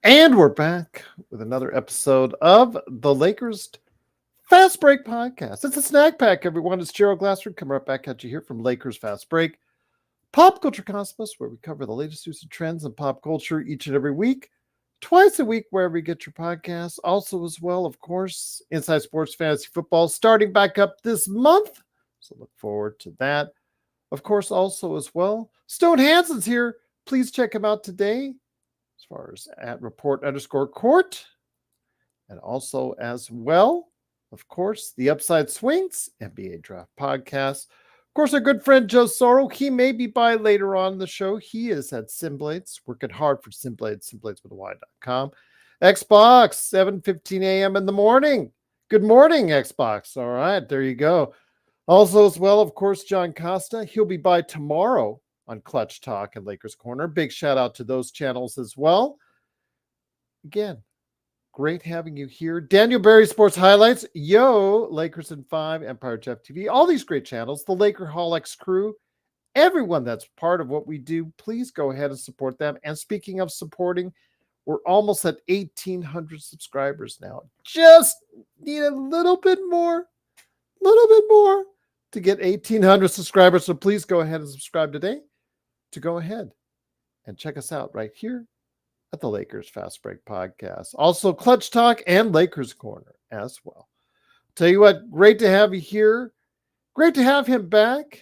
And we're back with another episode of the Lakers Fast Break Podcast. It's a snack pack, everyone. It's Gerald Glassford coming right back at you here from Lakers Fast Break, Pop Culture Cosmos, where we cover the latest news and trends in pop culture each and every week, twice a week, wherever you get your podcasts. Also, as well, of course, Inside Sports Fantasy Football starting back up this month. So look forward to that. Of course, also as well, Stone Hansen's here. Please check him out today as far as at report_court. And also as well, of course, the Upside Swings NBA Draft Podcast. Of course, our good friend Joe Soro, he may be by later on in the show. He is at Simblades, working hard for Simblades, simblades.com. Xbox, 7:15 a.m. in the morning. Good morning, Xbox. All right, there you go. Also, as well, of course, John Costa. He'll be by tomorrow on Clutch Talk and Lakers Corner. Big shout out to those channels as well. Again, great having you here. Daniel Berry Sports Highlights. Yo, Lakers in 5, Empire Jeff TV. All these great channels. The Lakerholics crew. Everyone that's part of what we do, please go ahead and support them. And speaking of supporting, we're almost at 1,800 subscribers now. Just need a little bit more to get 1,800 subscribers. So please go ahead and subscribe today to go ahead and check us out right here at the Lakers Fast Break Podcast. Also, Clutch Talk and Lakers Corner as well. Tell you what, great to have you here. Great to have him back.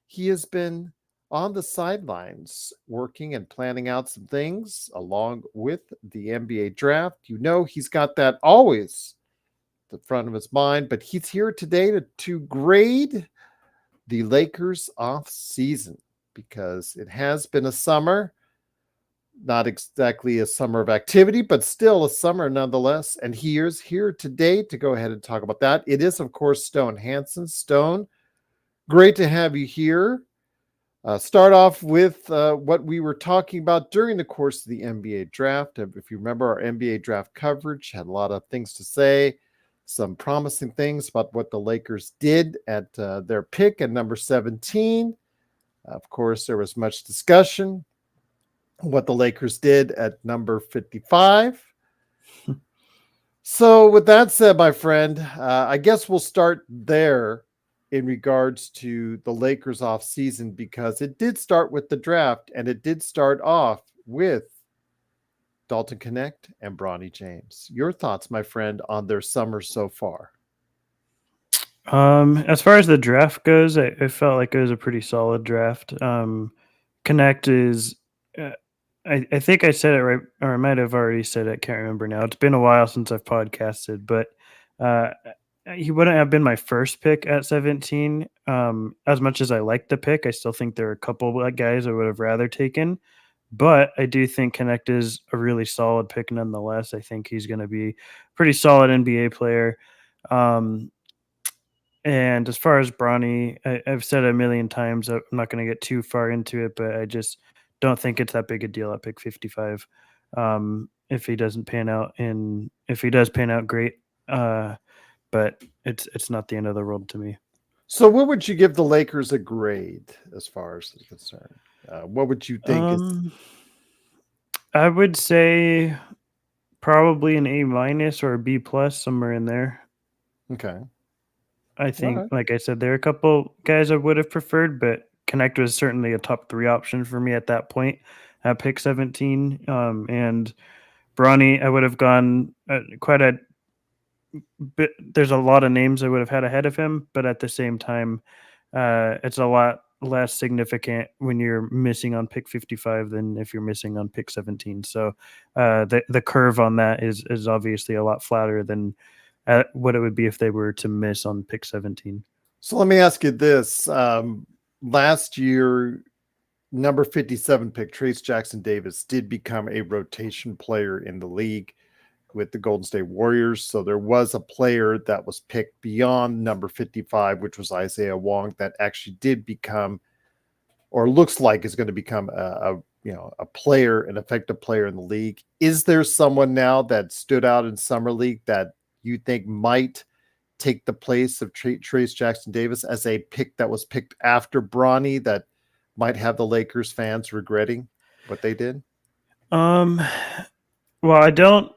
He has been on the sidelines working and planning out some things along with the NBA draft. You know, he's got that always at the front of his mind, but he's here today to grade the Lakers off season because it has been a summer. Not exactly a summer of activity, but still a summer nonetheless. And he is here today to go ahead and talk about that. It is, of course, Stone Hansen. Stone, great to have you here. Start off with what we were talking about during the course of the NBA draft. If you remember, our NBA draft coverage had a lot of things to say, some promising things about what the Lakers did at their pick at number 17. Of course, there was much discussion what the Lakers did at number 55. So with that said, my friend, I guess we'll start there in regards to the Lakers off season because it did start with the draft and it did start off with Dalton Connect and Bronny James. Your thoughts, my friend, on their summer so far? As far as the draft goes, I felt like it was a pretty solid draft. Connect is, uh, I think I said it right, or I might have already said it. Can't remember now. It's been a while since I've podcasted, but uh, he wouldn't have been my first pick at 17. As much as I like the pick, I still think there are a couple of guys I would have rather taken. But I do think Connect is a really solid pick nonetheless. I think he's going to be a pretty solid NBA player. Um, and as far as Bronny, I've said a million times, I'm not going to get too far into it, but I just don't think it's that big a deal at pick 55. If he doesn't pan out, and if he does pan out, great. But it's not the end of the world to me. So what would you give the Lakers a grade as far as is concerned? What would you think is I would say probably an A minus or a B plus, somewhere in there. okay? I All think, right. like I said, there are a couple guys I would have preferred, but Connect was certainly a top 3 option for me at that point at pick 17. And Bronny, I would have gone quite a bit. There's a lot of names I would have had ahead of him, but at the same time, it's a lot less significant when you're missing on pick 55 than if you're missing on pick 17. So the curve on that is obviously a lot flatter than what it would be if they were to miss on pick 17. So let me ask you this. Last year, number 57 pick, Trace Jackson Davis, did become a rotation player in the league with the Golden State Warriors. So there was a player that was picked beyond number 55, which was Isaiah Wong, that actually did become, or looks like is going to become a player, an effective player in the league. Is there someone now that stood out in summer league that you think might take the place of Trace Jackson Davis as a pick that was picked after Bronny that might have the Lakers fans regretting what they did? Um, Well, I don't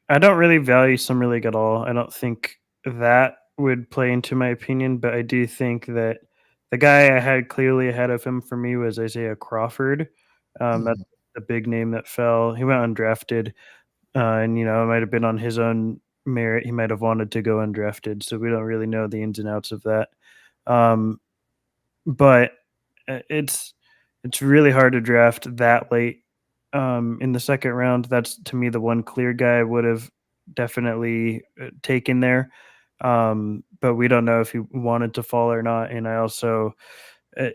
really value summer league at all. I don't think that would play into my opinion, but I do think that the guy I had clearly ahead of him for me was Isaiah Crawford. That's Hmm. the big name that fell. He went undrafted, and it might have been on his own merit. He might have wanted to go undrafted, so we don't really know the ins and outs of that. Um, but it's really hard to draft that late in the second round. That's to me the one clear guy I would have definitely taken there. But we don't know if he wanted to fall or not. And I also uh,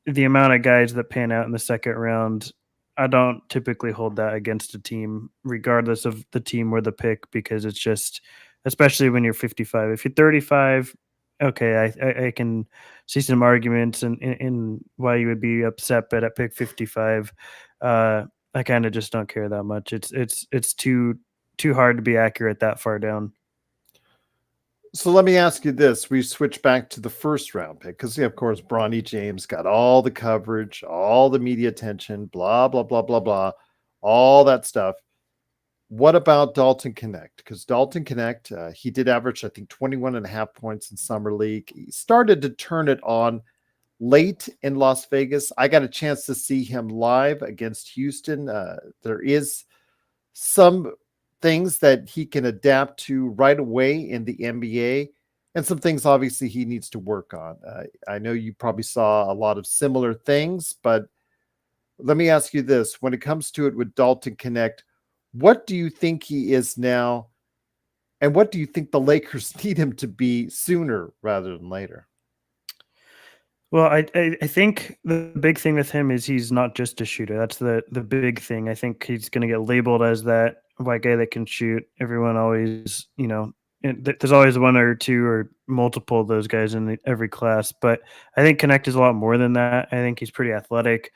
the amount of guys that pan out in the second round, I don't typically hold that against a team, regardless of the team or the pick, because it's just, especially when you're 55. If you're 35, okay, I can see some arguments and why you would be upset, but at pick 55, I kind of just don't care that much. It's too hard to be accurate that far down. So let me ask you this. We switch back to the first round pick because, of course, Bronny James got all the coverage, all the media attention, blah, blah, blah, blah, blah, all that stuff. What about Dalton Connect? Because Dalton Connect, he did average, I think, 21 and a half points in Summer League. He started to turn it on late in Las Vegas. I got a chance to see him live against Houston. There is some things that he can adapt to right away in the NBA, and some things obviously he needs to work on. I know you probably saw a lot of similar things, but let me ask you this. When it comes to it with Dalton Connect, what do you think he is now? And what do you think the Lakers need him to be sooner rather than later? Well, I think the big thing with him is he's not just a shooter. That's the big thing. I think he's going to get labeled as that white guy that can shoot. Everyone always, there's always one or two or multiple of those guys in every class. But I think Connect is a lot more than that. I think he's pretty athletic.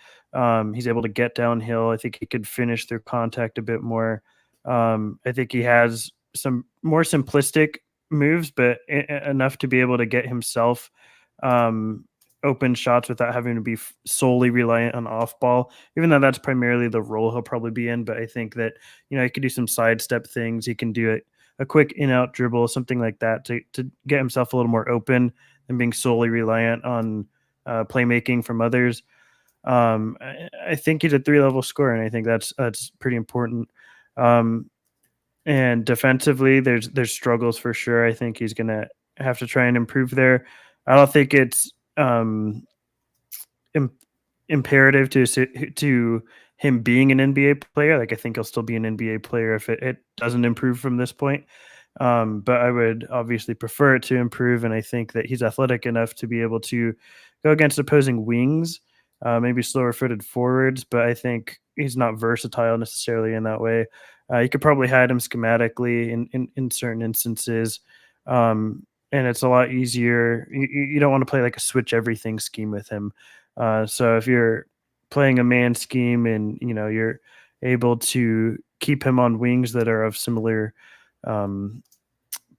He's able to get downhill. I think he could finish through contact a bit more. I think he has some more simplistic moves, but enough to be able to get himself. Um, Open shots without having to be solely reliant on off ball, even though that's primarily the role he'll probably be in. But I think that, he can do some sidestep things. He can do a quick in out dribble, something like that to get himself a little more open than being solely reliant on playmaking from others. I think he's a 3 level scorer, and I think that's pretty important. Um, and defensively, there's struggles for sure. I think he's gonna have to try and improve there. I don't think it's im- imperative to him being an NBA player. Like I think he'll still be an NBA player if it doesn't improve from this point. But I would obviously prefer it to improve, and I think that he's athletic enough to be able to go against opposing wings, maybe slower footed forwards. But I think he's not versatile necessarily in that way. You could probably hide him schematically in certain instances. And it's a lot easier. You don't want to play like a switch everything scheme with him. So if you're playing a man scheme and you're able to keep him on wings that are of similar um,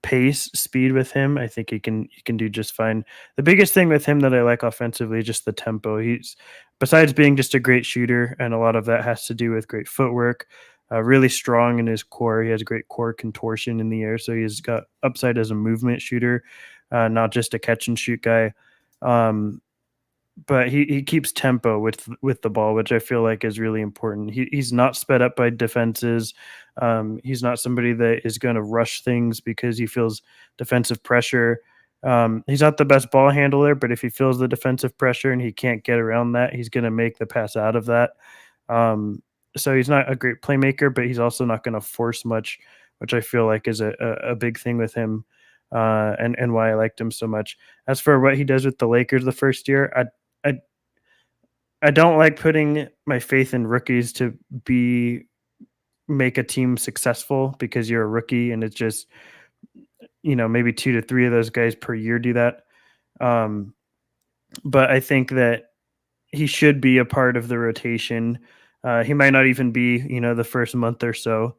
pace, speed with him, I think he can do just fine. The biggest thing with him that I like offensively is just the tempo. He's besides being just a great shooter, and a lot of that has to do with great footwork. Really strong in his core. He has great core contortion in the air, so he's got upside as a movement shooter, not just a catch and shoot guy. Um, but he keeps tempo with the ball, which I feel like is really important. He's not sped up by defenses. He's not somebody that is going to rush things because he feels defensive pressure. He's not the best ball handler, but if he feels the defensive pressure and he can't get around that, he's going to make the pass out of that. Um, so he's not a great playmaker, but he's also not going to force much, which I feel like is a big thing with him, and why I liked him so much. As for what he does with the Lakers the first year, I I don't like putting my faith in rookies to be make a team successful because you're a rookie and it's just maybe 2 to 3 of those guys per year do that. Um, but I think that he should be a part of the rotation. He might not even be the first month or so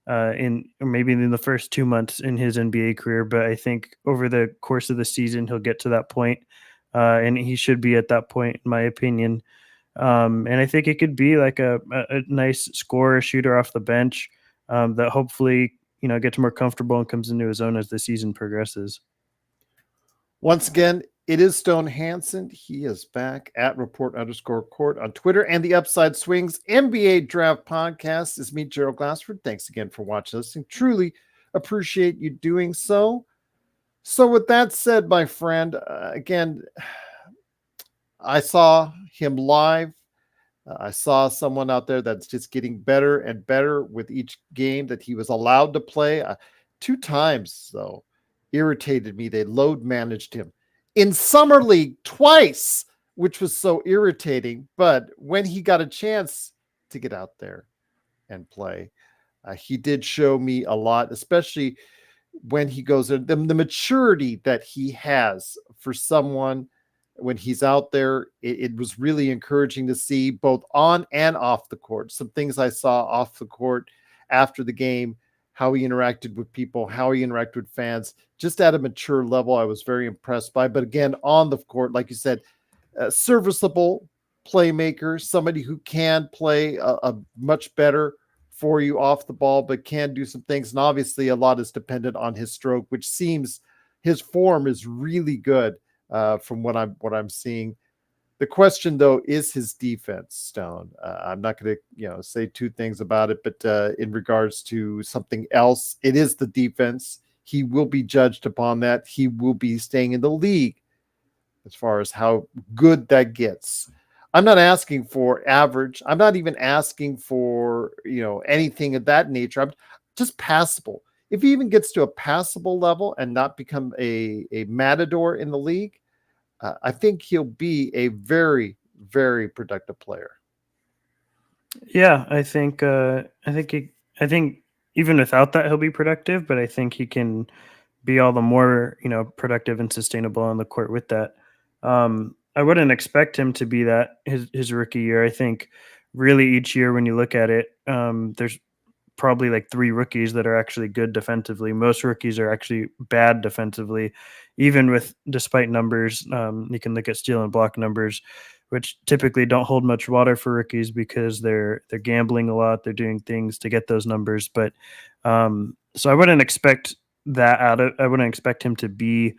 in or maybe in the first 2 months in his NBA career, but I think over the course of the season he'll get to that point, and he should be at that point in my opinion. And I think it could be like a nice scorer, shooter off the bench. that hopefully, gets more comfortable and comes into his own as the season progresses. Once again, it is Stone Hansen. He is back at report_court on Twitter, and the Upside Swings NBA Draft Podcast is me, Gerald Glassford. Thanks again for watching, listening. Truly appreciate you doing so. So with that said, my friend, again, I saw him live. I saw someone out there that's just getting better and better with each game that he was allowed to play. 2 times, though, irritated me. They load managed him in Summer League twice, which was so irritating. But when he got a chance to get out there and play, he did show me a lot, especially when he goes there, the maturity that he has for someone when he's out there. It was really encouraging to see both on and off the court. Some things I saw off the court after the game, how he interacted with people, how he interacted with fans, just at a mature level, I was very impressed by. But again, on the court, like you said, serviceable playmaker, somebody who can play a much better for you off the ball, but can do some things. And obviously a lot is dependent on his stroke, which seems his form is really good from what I'm seeing. The question, though, is his defense, Stone. I'm not going to say 2 things about it, but in regards to something else, it is the defense. He will be judged upon that. He will be staying in the league as far as how good that gets. I'm not asking for average. I'm not even asking for, anything of that nature. I'm just passable. If he even gets to a passable level and not become a matador in the league, I think he'll be a very, very productive player. Yeah, I think even without that, he'll be productive, but I think he can be all the more, productive and sustainable on the court with that. I wouldn't expect him to be that his rookie year. I think really each year when you look at it, there's probably like 3 rookies that are actually good defensively. Most rookies are actually bad defensively, even despite numbers. You can look at steal and block numbers, which typically don't hold much water for rookies because they're gambling a lot. They're doing things to get those numbers. But so I wouldn't expect that I wouldn't expect him to be,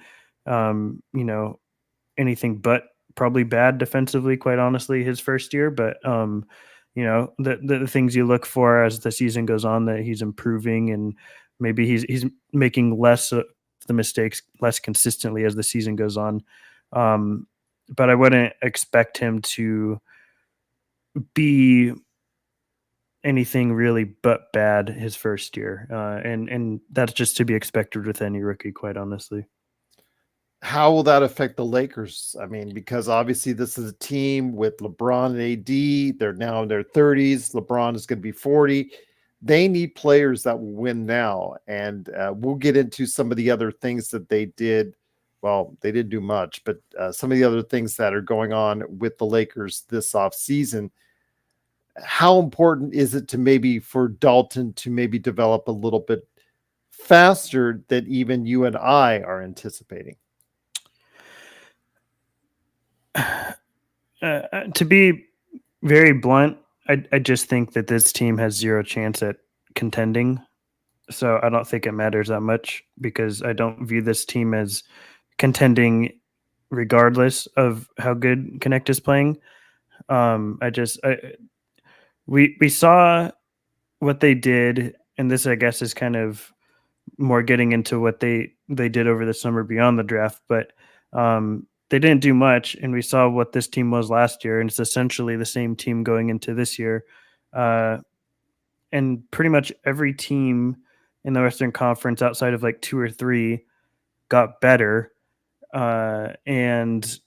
anything but probably bad defensively, quite honestly, his first year. But the things you look for as the season goes on, that he's improving, and maybe he's making less of the mistakes less consistently as the season goes on. But I wouldn't expect him to be anything really but bad his first year. And that's just to be expected with any rookie, quite honestly. How will that affect the Lakers? I mean, because obviously this is a team with LeBron and AD. They're now in their 30s. LeBron is going to be 40. They need players that will win now. And we'll get into some of the other things that they did. Well, they didn't do much, but some of the other things that are going on with the Lakers this offseason. How important is it to maybe for Dalton to maybe develop a little bit faster than even you and I are anticipating? To be very blunt, I just think that this team has 0 chance at contending. So I don't think it matters that much, because I don't view this team as contending regardless of how good Connect is playing. We saw what they did, and this, I guess, is kind of more getting into what they did over the summer beyond the draft, but they didn't do much, and we saw what this team was last year, and it's essentially the same team going into this year. And pretty much every team in the Western Conference outside of like 2 or 3 got better. And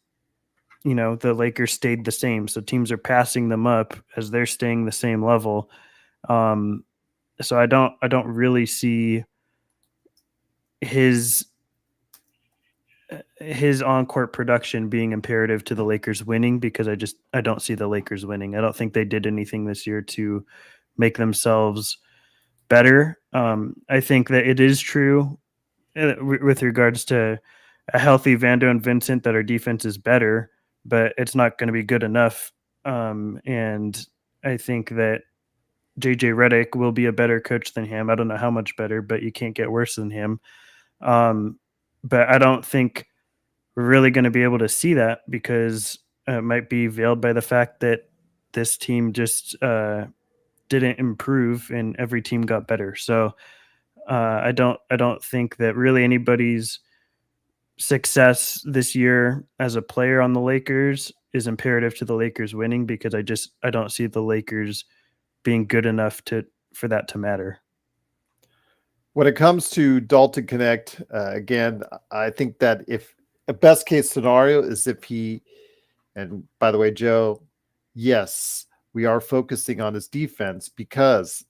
the Lakers stayed the same. So teams are passing them up as they're staying the same level. So I don't really see his on-court production being imperative to the Lakers winning, because I don't see the Lakers winning. I don't think they did anything this year to make themselves better. I think that it is true with regards to a healthy Vando and Vincent that our defense is better, but it's not going to be good enough. And I think that JJ Redick will be a better coach than him. I don't know how much better, but you can't get worse than him. But I don't think we're really going to be able to see that because it might be veiled by the fact that this team just didn't improve and every team got better. So I don't think that really anybody's success this year as a player on the Lakers is imperative to the Lakers winning because I don't see the Lakers being good enough for that to matter. When it comes to Dalton Connect, again, I think that if a best case scenario is if he, and by the way, Joe, yes, we are focusing on his defense because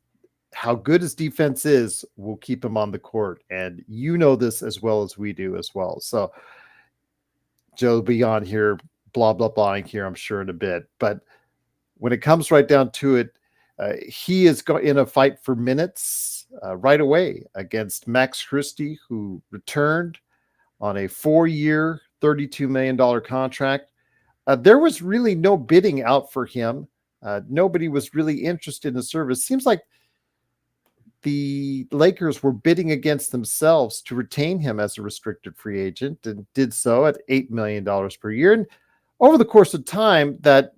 how good his defense is will keep him on the court. And you know this as well as we do as well. So Joe will be on here, blah, blah, blahing here, I'm sure, in a bit. But when it comes right down to it, he is in a fight for minutes right away against Max Christie, who returned on a 4-year, $32 million contract. There was really no bidding out for him. Nobody was really interested in the service. Seems like the Lakers were bidding against themselves to retain him as a restricted free agent and did so at $8 million per year. And over the course of time, that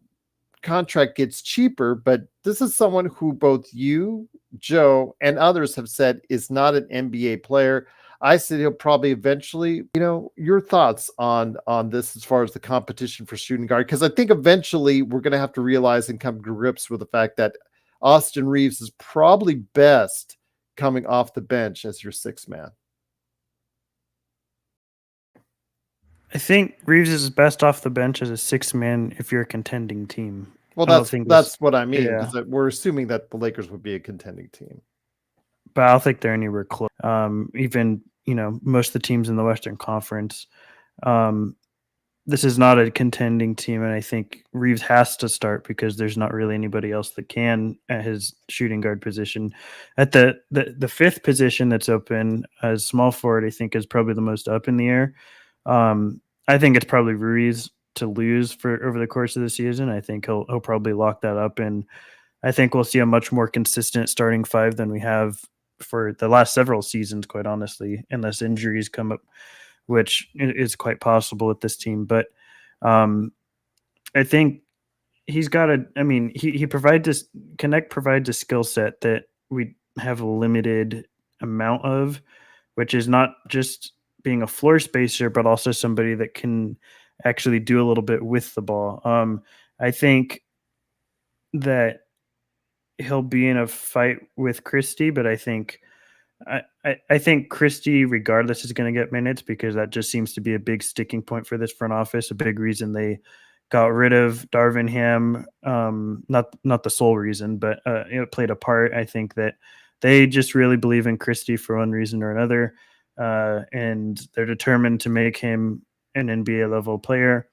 contract gets cheaper, but this is someone who both you, Joe, and others have said is not an NBA player. I said he'll probably eventually, your thoughts on this as far as the competition for shooting guard, because I think eventually we're going to have to realize and come to grips with the fact that Austin Reeves is probably best coming off the bench as your sixth man. I think Reeves is best off the bench as a sixth man if you're a contending team. Well, that's what I mean, because we're assuming that the Lakers would be a contending team. But I don't think they're anywhere close. Even, most of the teams in the Western Conference, this is not a contending team, and I think Reeves has to start because there's not really anybody else that can at his shooting guard position. At the fifth position that's open as small forward, I think is probably the most up in the air. I think it's probably Ruiz to lose for over the course of the season. I think he'll probably lock that up, and I think we'll see a much more consistent starting five than we have for the last several seasons, quite honestly, unless injuries come up, which is quite possible with this team. But I think he's got he provides this, Connect provides a skill set that we have a limited amount of, which is not just being a floor spacer, but also somebody that can actually do a little bit with the ball. I think that he'll be in a fight with Christie, but I think Christie, regardless, is going to get minutes because that just seems to be a big sticking point for this front office. A big reason they got rid of Darvin Ham, not the sole reason, but it played a part. I think that they just really believe in Christie for one reason or another, and they're determined to make him an NBA level player.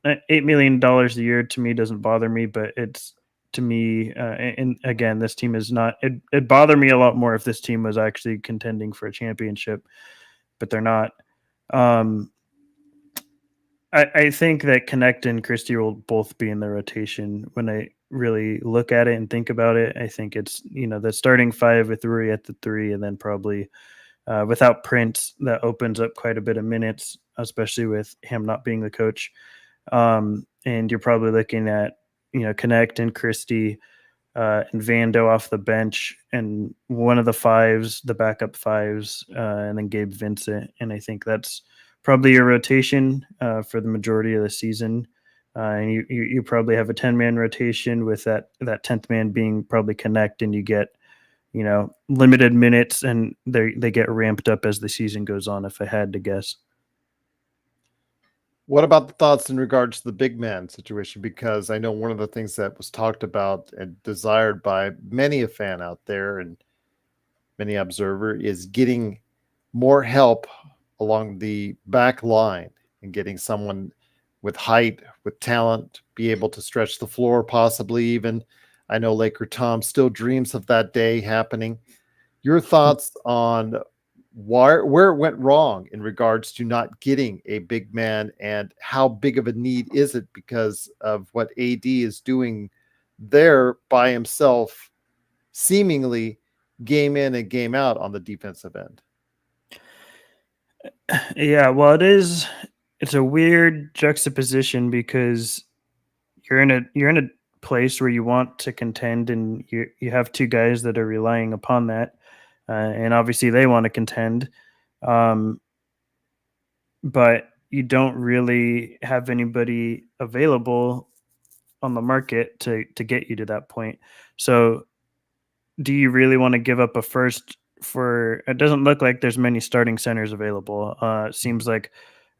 $8 million a year to me doesn't bother me, but it's, to me, and again, this team is not. It'd bother me a lot more if this team was actually contending for a championship, but they're not. I think that Connect and Christie will both be in the rotation. When I really look at it and think about it, I think it's the starting five with Rui at the 3, and then probably without Prince, that opens up quite a bit of minutes, especially with him not being the coach. And you're probably looking at Connect and Christie and Vando off the bench, and one of the fives, the backup fives, and then Gabe Vincent. And I think that's probably your rotation for the majority of the season. And you probably have a 10-man rotation with that 10th man being probably Connect, and you get limited minutes, and they get ramped up as the season goes on, if I had to guess. What about the thoughts in regards to the big man situation? Because I know one of the things that was talked about and desired by many a fan out there and many observer is getting more help along the back line and getting someone with height, with talent, be able to stretch the floor, possibly even. I know Laker Tom still dreams of that day happening. Your thoughts on where it went wrong in regards to not getting a big man, and how big of a need is it because of what AD is doing there by himself, seemingly game in and game out on the defensive end. Yeah, well, it's a weird juxtaposition because you're in a place where you want to contend, and you have two guys that are relying upon that, and obviously they want to contend, um, but you don't really have anybody available on the market to get you to that point. So do you really want to give up a first for it doesn't look like there's many starting centers available. It seems like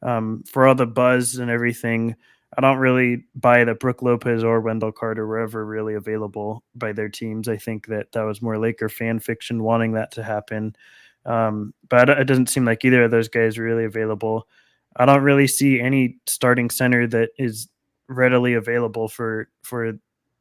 for all the buzz and everything, I don't really buy that Brooke Lopez or Wendell Carter were ever really available by their teams. I think that was more Laker fan fiction wanting that to happen. But it doesn't seem like either of those guys are really available. I don't really see any starting center that is readily available for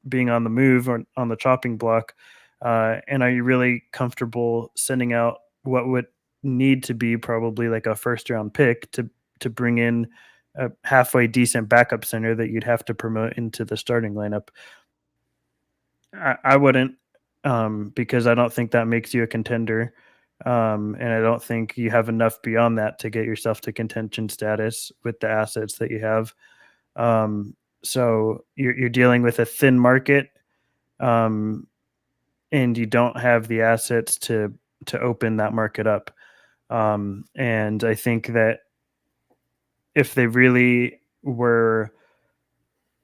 being on the move or on the chopping block. And are you really comfortable sending out what would need to be probably like a first round pick to bring in a halfway decent backup center that you'd have to promote into the starting lineup? I wouldn't, because I don't think that makes you a contender. And I don't think you have enough beyond that to get yourself to contention status with the assets that you have. So you're dealing with a thin market, um, and you don't have the assets to open that market up. And I think that if they really were,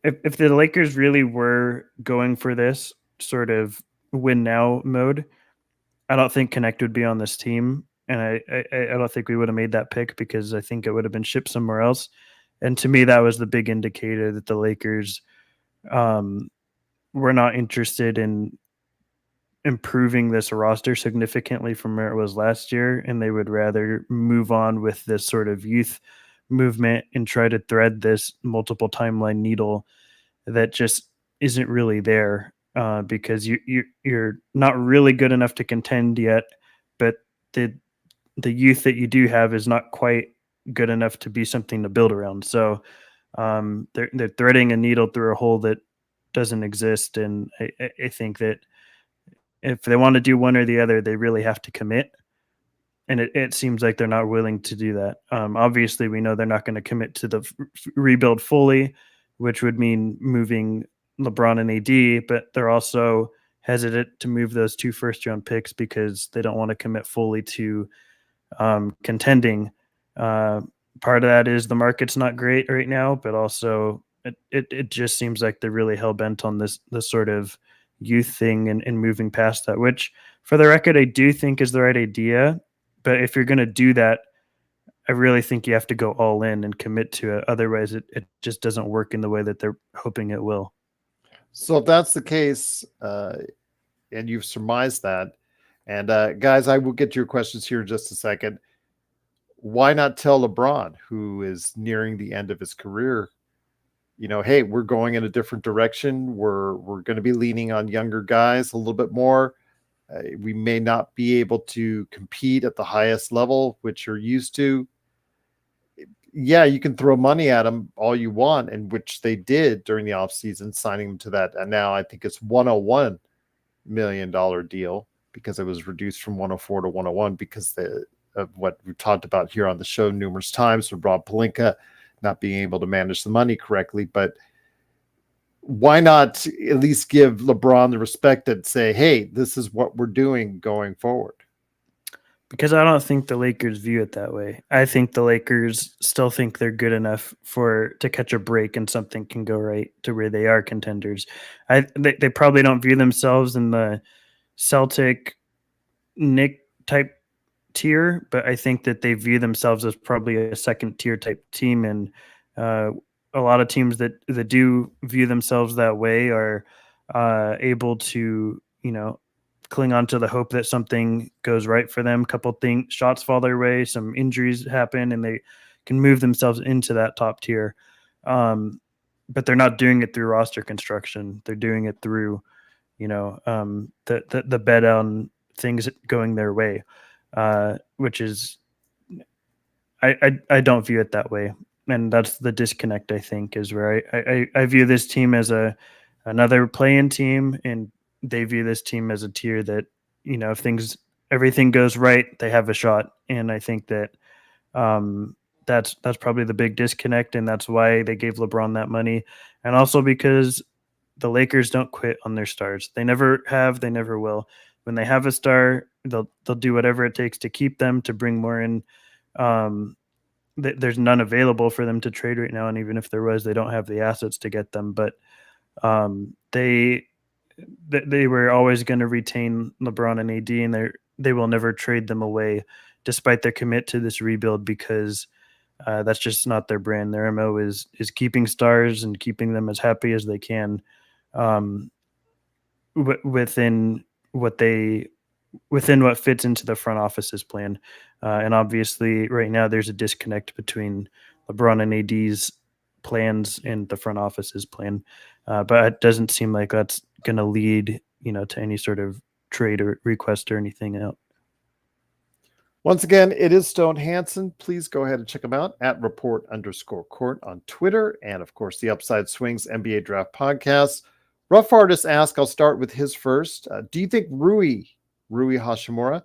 if the Lakers really were going for this sort of win now mode, I don't think Connect would be on this team, and I don't think we would have made that pick because I think it would have been shipped somewhere else. And to me, that was the big indicator that the Lakers um, were not interested in improving this roster significantly from where it was last year, and they would rather move on with this sort of youth movement and try to thread this multiple timeline needle that just isn't really there, because you're not really good enough to contend yet, but the youth that you do have is not quite good enough to be something to build around. So they're threading a needle through a hole that doesn't exist, and I think that if they want to do one or the other, they really have to commit. And it seems like they're not willing to do that. Obviously, we know they're not going to commit to the rebuild fully, which would mean moving LeBron and AD, but they're also hesitant to move those two first round picks because they don't want to commit fully to contending. Uh, Part of that is the market's not great right now, but also it just seems like they're really hell bent on this sort of youth thing and moving past that, which for the record, I do think is the right idea. But if you're going to do that, I really think you have to go all in and commit to it. Otherwise, it just doesn't work in the way that they're hoping it will. So if that's the case, and you've surmised that, and guys, I will get to your questions here in just a second. Why not tell LeBron, who is nearing the end of his career, hey, we're going in a different direction. We're going to be leaning on younger guys a little bit more. We may not be able to compete at the highest level, which you're used to. Yeah, you can throw money at them all you want, and which they did during the offseason, signing them to that. And now I think it's $101 million deal because it was reduced from 104 to 101 because of what we've talked about here on the show numerous times with Rob Pelinka not being able to manage the money correctly. But why not at least give LeBron the respect and say, hey, this is what we're doing going forward? Because I don't think the Lakers view it that way. I think the Lakers still think they're good enough to catch a break and something can go right to where they are contenders. They probably don't view themselves in the Celtic Nick type tier, but I think that they view themselves as probably a second tier type team. And a lot of teams that do view themselves that way are able to, cling on to the hope that something goes right for them. Couple shots fall their way, some injuries happen, and they can move themselves into that top tier. But they're not doing it through roster construction. They're doing it through, the bet on things going their way, which is, I don't view it that way. And that's the disconnect, I think, is where I view this team as a another play-in team, and they view this team as a tier that, if everything goes right, they have a shot. And I think that um, that's probably the big disconnect, and that's why they gave LeBron that money, and also because the Lakers don't quit on their stars. They never have, they never will. When they have a star, they'll do whatever it takes to keep them, to bring more in. Um, there's none available for them to trade right now, and even if there was, they don't have the assets to get them. But they were always going to retain LeBron and AD, and they will never trade them away, despite their commit to this rebuild, because that's just not their brand. Their MO is keeping stars and keeping them as happy as they can, um, within what they within what fits into the front office's plan. And obviously, right now there's a disconnect between LeBron and AD's plans and the front office's plan. But it doesn't seem like that's going to lead, to any sort of trade or request or anything else. Once again, it is Stone Hansen. Please go ahead and check him out at report_court on Twitter. And of course, the Upside Swings NBA Draft Podcast. Rough Artist asked, I'll start with his first. Do you think Rui Hashimura,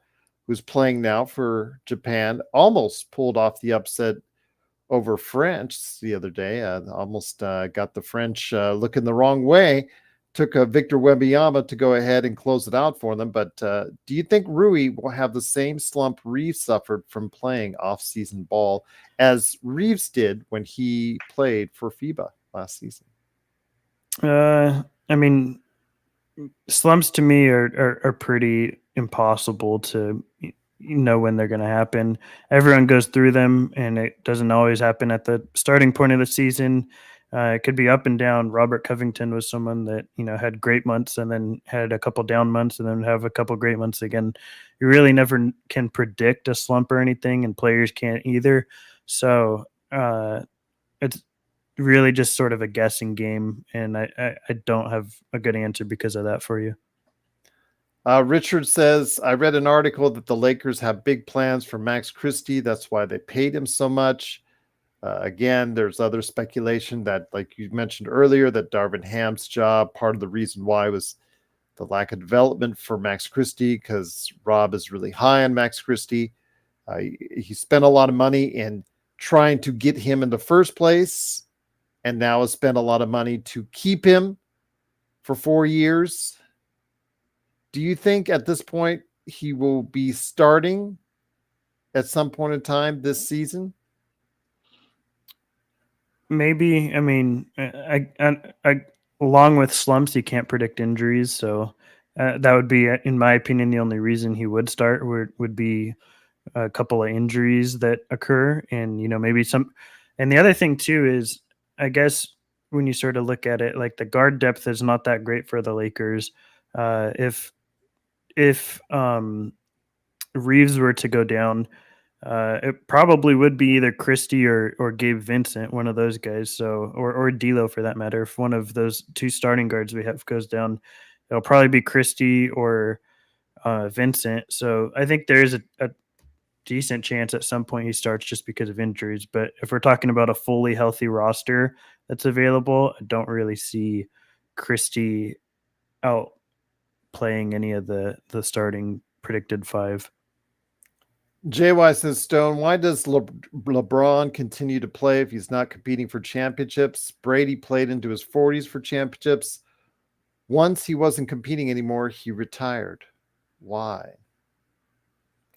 who's playing now for Japan, almost pulled off the upset over French the other day? Almost got the French looking the wrong way. Took Victor Wembanyama to go ahead and close it out for them. But do you think Rui will have the same slump Reeves suffered from playing off-season ball as Reeves did when he played for FIBA last season? I mean, slumps to me are pretty impossible to know when they're going to happen. Everyone goes through them, and it doesn't always happen at the starting point of the season. It could be up and down. Robert Covington was someone that, had great months and then had a couple down months and then have a couple great months again. You really never can predict a slump or anything, and players can't either. So it's really just sort of a guessing game, and I don't have a good answer because of that for you. Richard says, I read an article that the Lakers have big plans for Max Christie. That's why they paid him so much. Again, there's other speculation that, like you mentioned earlier, that Darvin Ham's job, part of the reason why was the lack of development for Max Christie, because Rob is really high on Max Christie. He spent a lot of money in trying to get him in the first place, and now has spent a lot of money to keep him for 4 years. Do you think at this point he will be starting at some point in time this season? Maybe. I mean, I along with slumps, you can't predict injuries, so that would be, in my opinion, the only reason he would start would be a couple of injuries that occur, and maybe some. And the other thing too is, I guess when you sort of look at it, like the guard depth is not that great for the Lakers. If Reeves were to go down, it probably would be either Christie or Gabe Vincent, one of those guys. So or D'Lo for that matter. If one of those two starting guards we have goes down, it'll probably be Christie or Vincent. So I think there is a decent chance at some point he starts just because of injuries. But if we're talking about a fully healthy roster that's available, I don't really see Christie out playing any of the starting predicted five. JY says, Stone, why does LeBron continue to play if he's not competing for championships? Brady played into his 40s for championships. Once he wasn't competing anymore, he retired. Why?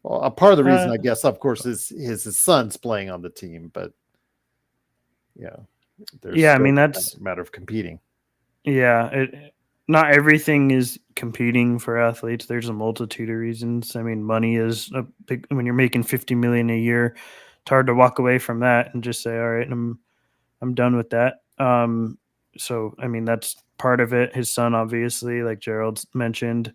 Well, a part of the reason, I guess, of course, is his son's playing on the team, but I mean, that's a matter of competing. Yeah, not everything is competing for athletes. There's a multitude of reasons. I mean, money is a big. When you're making $50 million a year, it's hard to walk away from that and just say, "All right, I'm done with that." So I mean, that's part of it. His son, obviously, like Gerald mentioned,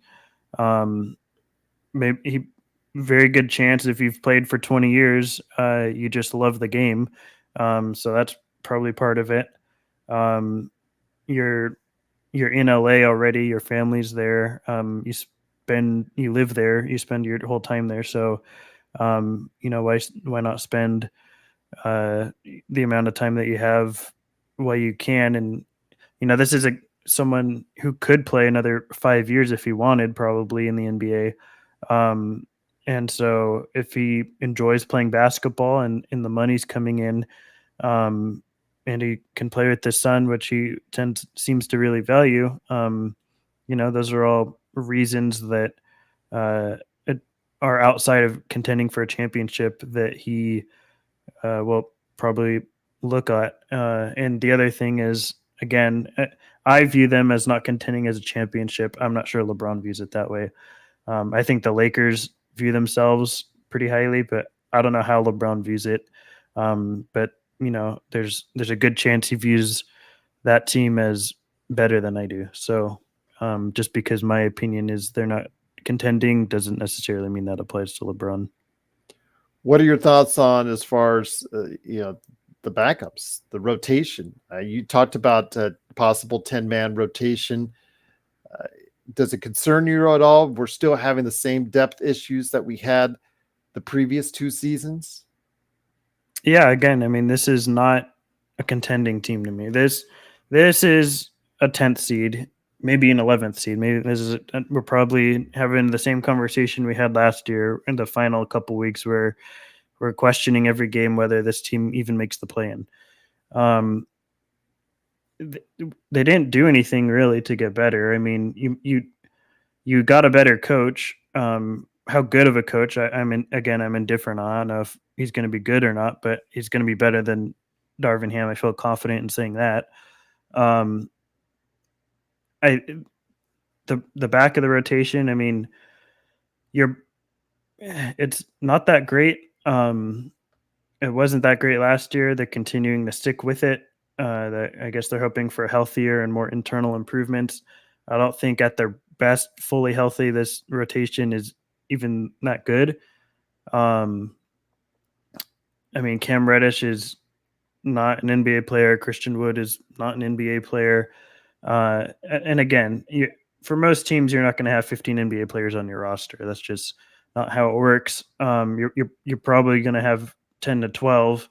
maybe very good chance if you've played for 20 years, you just love the game. So that's probably part of it. You're in LA already, your family's there. You live there, you spend your whole time there. So, why not spend the amount of time that you have while you can? And, this is someone who could play another 5 years if he wanted, probably in the NBA. And so if he enjoys playing basketball and the money's coming in, and he can play with the son, which he seems to really value, those are all reasons that uh, are outside of contending for a championship that he will probably look at. And the other thing is, again, I view them as not contending as a championship. I'm not sure LeBron views it that way. I think the Lakers view themselves pretty highly, but I don't know how LeBron views it. But there's a good chance he views that team as better than I do. So just because my opinion is they're not contending doesn't necessarily mean that applies to LeBron. What are your thoughts on as far as the backups, the rotation? You talked about possible 10-man rotation. Does it concern you at all? We're still having the same depth issues that we had the previous 2 seasons. Yeah, again, I mean, this is not a contending team to me. This is a 10th seed, maybe an 11th seed. Maybe we're probably having the same conversation we had last year in the final couple weeks where we're questioning every game whether this team even makes the play-in. They didn't do anything really to get better. I mean, you got a better coach. How good of a coach? I'm indifferent. I don't know if he's going to be good or not, but he's going to be better than Darvin Ham. I feel confident in saying that. The back of the rotation. I mean, it's not that great. It wasn't that great last year. They're continuing to stick with it. I guess they're hoping for healthier and more internal improvements. I don't think at their best, fully healthy, this rotation is even that good. I mean, Cam Reddish is not an NBA player. Christian Wood is not an NBA player. And again, for most teams, you're not going to have 15 NBA players on your roster. That's just not how it works. You're probably going to have 10 to 12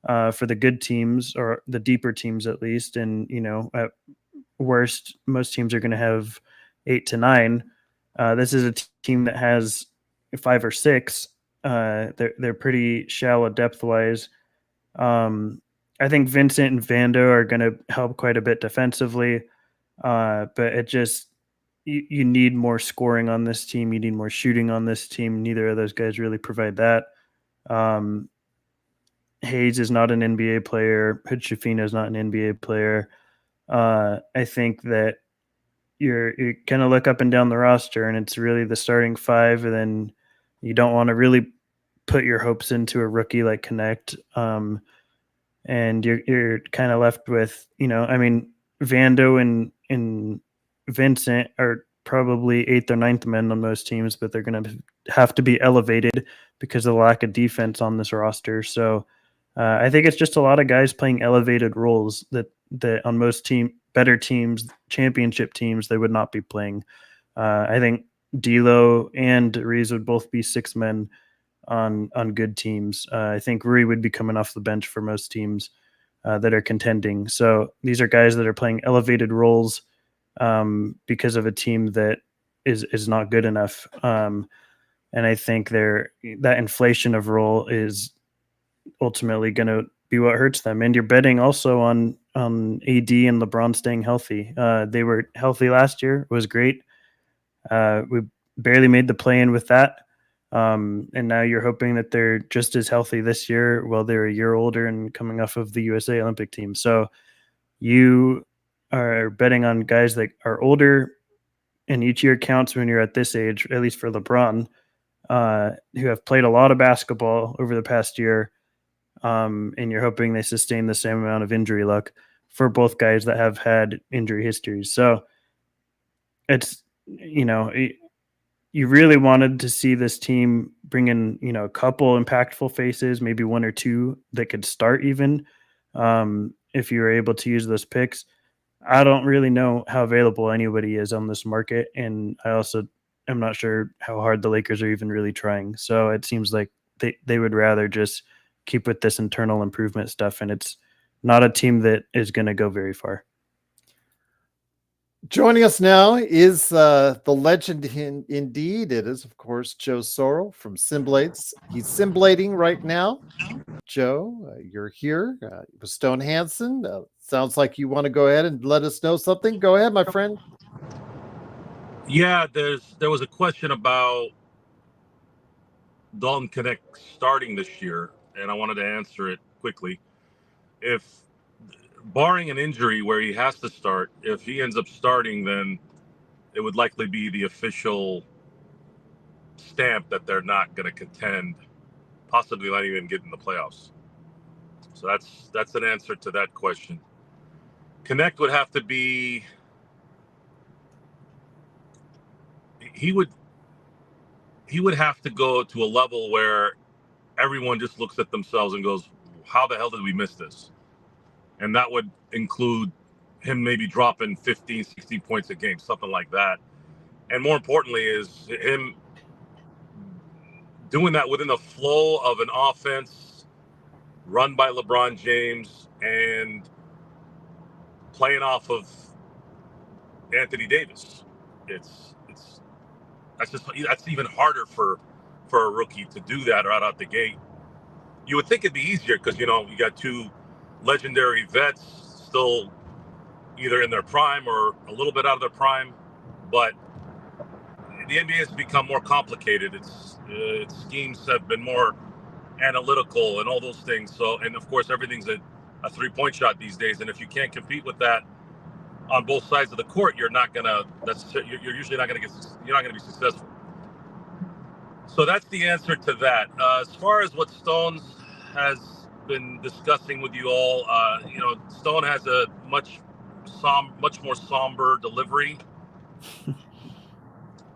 for the good teams or the deeper teams at least. And, at worst, most teams are going to have 8 to 9. This is a team that has 5 or 6. They're pretty shallow depth wise. I think Vincent and Vando are going to help quite a bit defensively, but it just you need more scoring on this team. You need more shooting on this team. Neither of those guys really provide that. Hayes is not an NBA player. Hood-Schifino is not an NBA player. I think that you kind of look up and down the roster, and it's really the starting 5, and then you don't want to really put your hopes into a rookie like Connect. And you're kind of left with, I mean, Vando and Vincent are probably 8th or 9th men on most teams, but they're going to have to be elevated because of the lack of defense on this roster. So I think it's just a lot of guys playing elevated roles that on most better teams, championship teams, they would not be playing. I think D'Lo and Reeves would both be 6 men on good teams. I think Rui would be coming off the bench for most teams that are contending. So these are guys that are playing elevated roles because of a team that is not good enough. And I think that inflation of role is ultimately going to be what hurts them. And you're betting also on AD and LeBron staying healthy. They were healthy last year. It was great. We barely made the play-in with that. And now you're hoping that they're just as healthy this year while they're a year older and coming off of the USA Olympic team. So you are betting on guys that are older, and each year counts when you're at this age, at least for LeBron, who have played a lot of basketball over the past year. And you're hoping they sustain the same amount of injury luck for both guys that have had injury histories. So it's, you really wanted to see this team bring in, a couple impactful faces, maybe 1 or 2 that could start even if you were able to use those picks. I don't really know how available anybody is on this market, and I also am not sure how hard the Lakers are even really trying. So it seems like they would rather just keep with this internal improvement stuff, and it's not a team that is going to go very far. Joining us now is the legend indeed. It is, of course, Joe Sorrell from Simblades. He's simblading right now. Joe, you're here with Stone Hansen. Sounds like you want to go ahead and let us know something. Go ahead, my friend. Yeah, there was a question about Dalton Connect starting this year, and I wanted to answer it quickly. If barring an injury where he has to start, if he ends up starting, then it would likely be the official stamp that they're not going to contend, possibly not even get in the playoffs. So that's an answer to that question. Connect would have to be he would have to go to a level where everyone just looks at themselves and goes, how the hell did we miss this? And that would include him maybe dropping 15, 16 points a game, something like that. And more importantly is him doing that within the flow of an offense run by LeBron James and playing off of Anthony Davis. It's that's even harder for a rookie to do that right out the gate. You would think it'd be easier because you got two legendary vets still either in their prime or a little bit out of their prime, but the NBA has become more complicated. Its schemes have been more analytical and all those things. So, and of course, everything's a 3-point shot these days. And if you can't compete with that on both sides of the court, you're not gonna. You're usually not gonna get. You're not gonna be successful. So that's the answer to that. As far as what Stones has been discussing with you all, Stone has a much more somber delivery.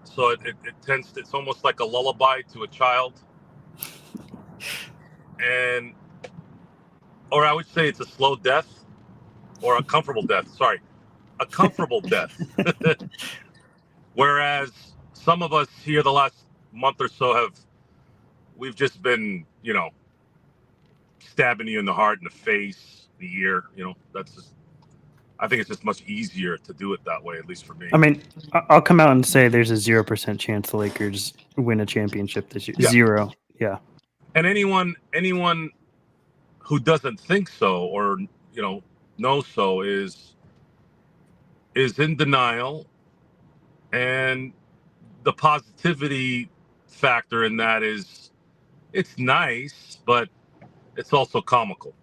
So it tends to, it's almost like a lullaby to a child. Or I would say it's a slow death or a comfortable death. Sorry, a comfortable death. Whereas some of us here the last month or so we've just been, stabbing you in the heart, in the face, the ear. That's just, I think it's just much easier to do it that way, at least for me. I mean, I'll come out and say there's a 0% chance the Lakers win a championship this year. Yeah. 0. Yeah. And anyone who doesn't think so or knows so is in denial. And the positivity factor in that is it's nice, but it's also comical.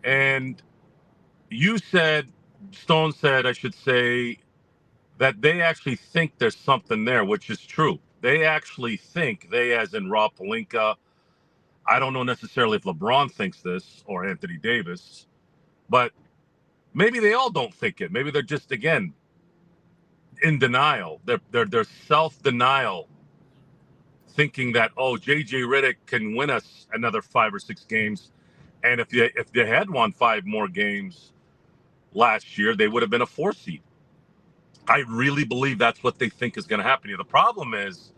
And Stone said, I should say, that they actually think there's something there, which is true. They actually think, they as in Rob Pelinka, I don't know necessarily if LeBron thinks this or Anthony Davis, but maybe they all don't think it. Maybe they're just, again, in denial. They're self-denial, thinking that, JJ Redick can win us another 5 or 6 games. And if they had won 5 more games last year, they would have been a 4 seed. I really believe that's what they think is going to happen here. The problem is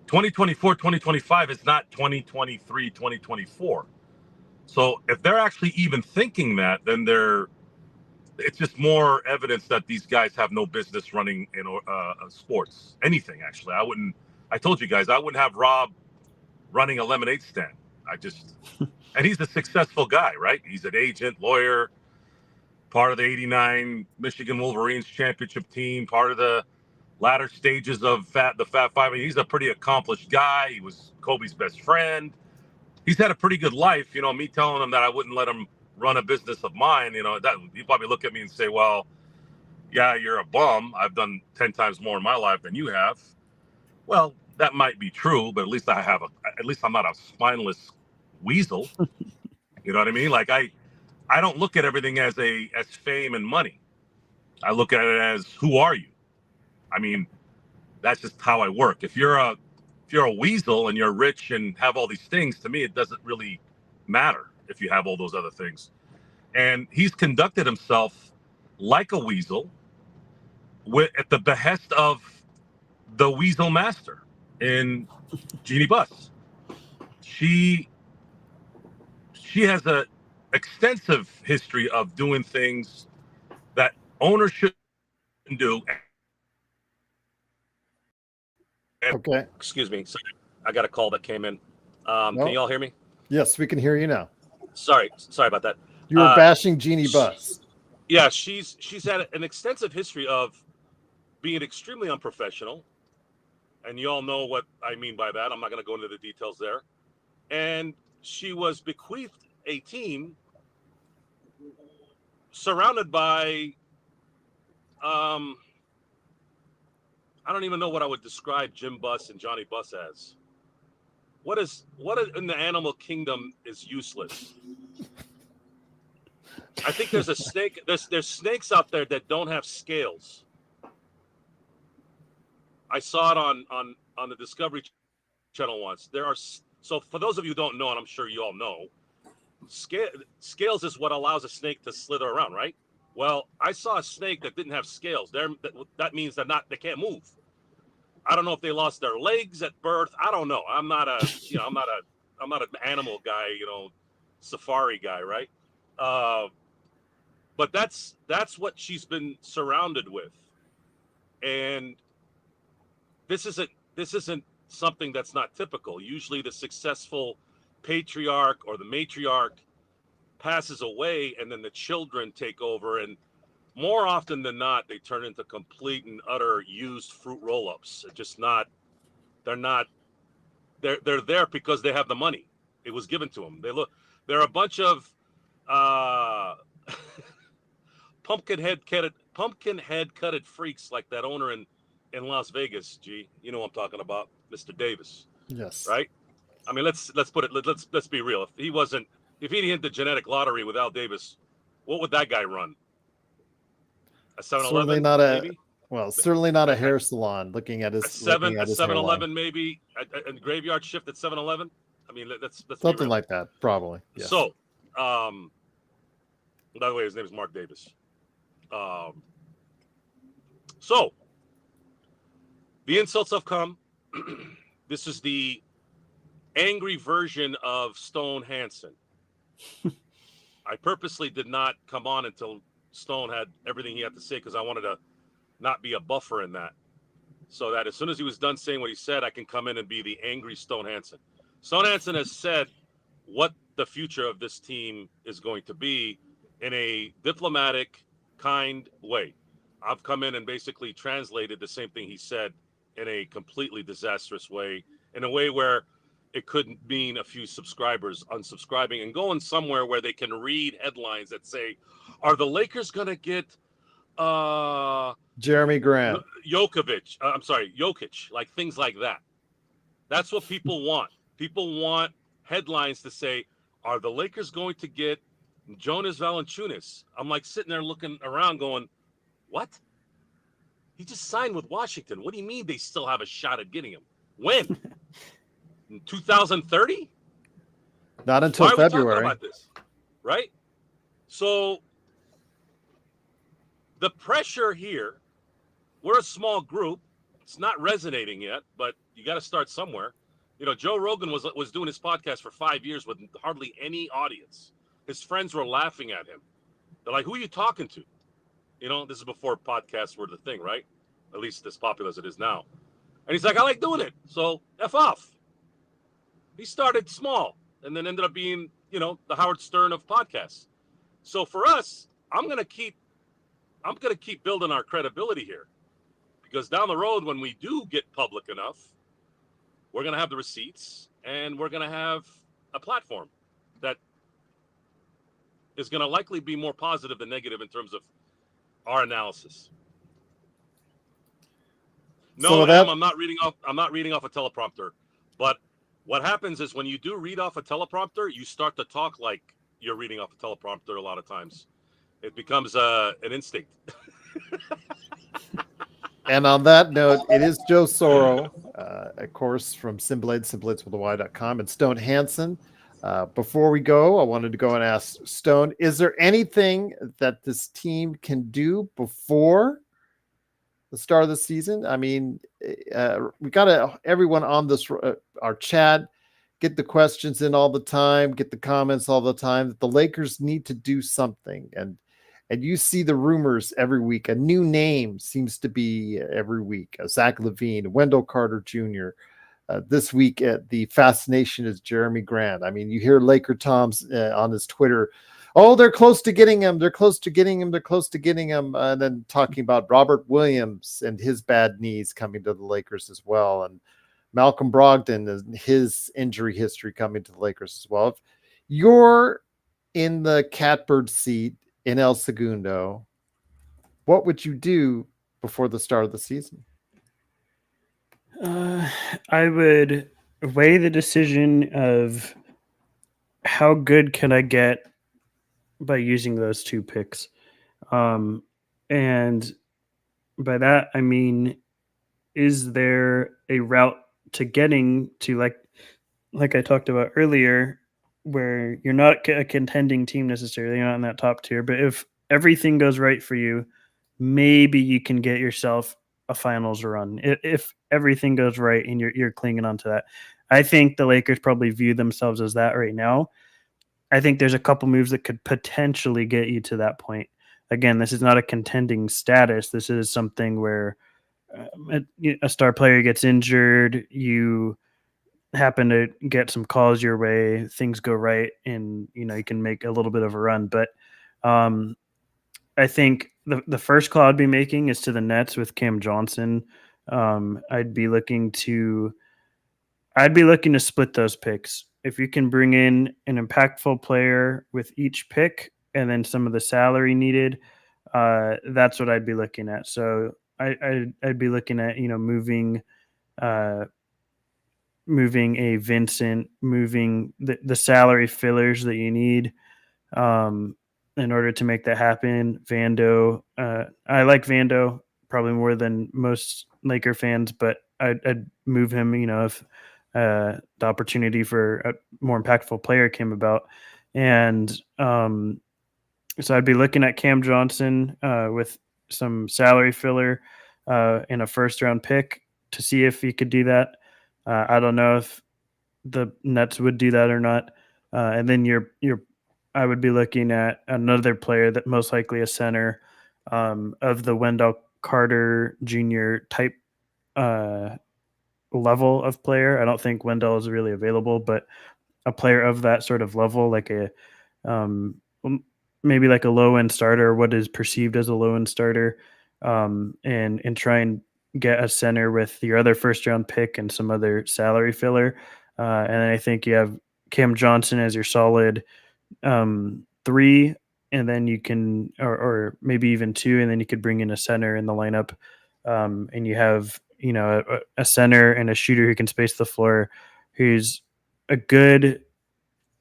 2024, 2025 is not 2023, 2024. So if they're actually even thinking that, then it's just more evidence that these guys have no business running in sports. Anything, actually. I told you guys, I wouldn't have Rob running a lemonade stand. And he's a successful guy, right? He's an agent, lawyer, part of the 89 Michigan Wolverines championship team, part of the latter stages of the Fat Five. He's a pretty accomplished guy. He was Kobe's best friend. He's had a pretty good life. Me telling him that I wouldn't let him run a business of mine, that he'd probably look at me and say, well, yeah, you're a bum. I've done 10 times more in my life than you have. Well, that might be true, but at least I'm not a spineless weasel. You know what I mean? Like I don't look at everything as fame and money. I look at it as, who are you? I mean, that's just how I work. If you're a weasel and you're rich and have all these things, to me, it doesn't really matter if you have all those other things. And he's conducted himself like a weasel at the behest of the weasel master in Jeannie Buss. She has a extensive history of doing things that ownership do. Okay. Excuse me. Sorry, I got a call that came in. No. Can you all hear me? Yes, we can hear you now. Sorry about that. You were bashing Jeannie Buss. Yeah, she's had an extensive history of being extremely unprofessional, and you all know what I mean by that. I'm not going to go into the details there. And she was bequeathed a team surrounded by, I don't even know what I would describe Jim Buss and Johnny Buss as. What is in the animal kingdom is useless? I think there's a snake. There's snakes out there that don't have scales. I saw it on the Discovery Channel once. So for those of you who don't know, and I'm sure you all know, scales is what allows a snake to slither around, right? Well, I saw a snake that didn't have scales. That means they can't move. I don't know if they lost their legs at birth. I don't know. I'm not an animal guy, safari guy, right? But that's what she's been surrounded with, and this isn't something that's not typical. Usually, the successful patriarch or the matriarch passes away, and then the children take over, and more often than not, they turn into complete and utter used fruit roll-ups. They're there because they have the money. It was given to them. They're a bunch of pumpkin head cutted freaks like that owner in Las Vegas. G, you know what I'm talking about, Mr. Davis. Yes. Right. I mean, let's put it. Let's be real. If he didn't hit the genetic lottery with Al Davis, what would that guy run? A 7-Eleven, certainly not a hair salon. Looking at his 7-Eleven, maybe a graveyard shift at 7-Eleven. I mean, that's something like that, probably. Yes. So, by the way, his name is Mark Davis. So the insults have come. This is the angry version of Stone Hansen. I purposely did not come on until Stone had everything he had to say because I wanted to not be a buffer in that. So that as soon as he was done saying what he said, I can come in and be the angry Stone Hansen. Stone Hansen has said what the future of this team is going to be in a diplomatic, kind way. I've come in and basically translated the same thing he said in a completely disastrous way, in a way where it couldn't mean a few subscribers unsubscribing and going somewhere where they can read headlines that say, are the Lakers going to get Jeremy Grant, Jokic, like things like that. That's what people want. People want headlines to say, are the Lakers going to get Jonas Valanciunas? I'm like sitting there looking around going, what? He just signed with Washington. What do you mean they still have a shot at getting him? When? In 2030? Not until Why are February. we talking about this? Right? So the pressure here, we're a small group. It's not resonating yet, but you got to start somewhere. Joe Rogan was doing his podcast for 5 years with hardly any audience. His friends were laughing at him. They're like, who are you talking to? This is before podcasts were the thing, right? At least as popular as it is now. And he's like, I like doing it. So F off. He started small and then ended up being, the Howard Stern of podcasts. So for us, I'm going to keep building our credibility here, because down the road, when we do get public enough, we're going to have the receipts and we're going to have a platform that is going to likely be more positive than negative in terms of our analysis. No, I'm not reading off a teleprompter. But what happens is when you do read off a teleprompter, you start to talk like you're reading off a teleprompter a lot of times. It becomes an instinct. And on that note, it is Joe Soro, of course, from SimBlades with a Y.com, and Stone Hansen. Before we go, I wanted to go and ask Stone, is there anything that this team can do before the start of the season? I mean, we got everyone on this, our chat, get the questions in all the time, get the comments all the time, that the Lakers need to do something. And and you see the rumors every week. A new name seems to be every week. Zach LaVine, Wendell Carter Jr. This week at the fascination is Jeremy Grant. I mean, you hear Laker Tom's on his Twitter, oh, they're close to getting him. They're close to getting him. They're close to getting him. And then talking about Robert Williams and his bad knees coming to the Lakers as well. And Malcolm Brogdon and his injury history coming to the Lakers as well. If you're in the catbird seat in El Segundo, what would you do before the start of the season? I would weigh the decision of how good can I get by using those 2 picks. And by that, I mean, is there a route to getting to like I talked about earlier, where you're not a contending team necessarily, you're not in that top tier, but if everything goes right for you, maybe you can get yourself a finals run if everything goes right and you're clinging on to that. I think the Lakers probably view themselves as that right now. I think there's a couple moves that could potentially get you to that point. Again, this is not a contending status. This is something where a star player gets injured, you happen to get some calls your way, things go right, and you can make a little bit of a run. But I think the first call I'd be making is to the Nets with Cam Johnson. I'd be looking to split those picks. If you can bring in an impactful player with each pick and then some of the salary needed, that's what I'd be looking at. So I'd be looking at moving a Vincent, moving the salary fillers that you need in order to make that happen. Vando, I like Vando probably more than most Laker fans, but I'd move him, if the opportunity for a more impactful player came about. And so I'd be looking at Cam Johnson with some salary filler in a first-round pick to see if he could do that. I don't know if the Nets would do that or not. And then I would be looking at another player that most likely a center of the Wendell Carter Jr. type level of player. I don't think Wendell is really available, but a player of that sort of level, like maybe like a low end starter, what is perceived as a low end starter, and try and get a center with your other first round pick and some other salary filler. And I think you have Cam Johnson as your solid 3, and then you can, or maybe even 2, and then you could bring in a center in the lineup. And you have, a center and a shooter who can space the floor, who's a good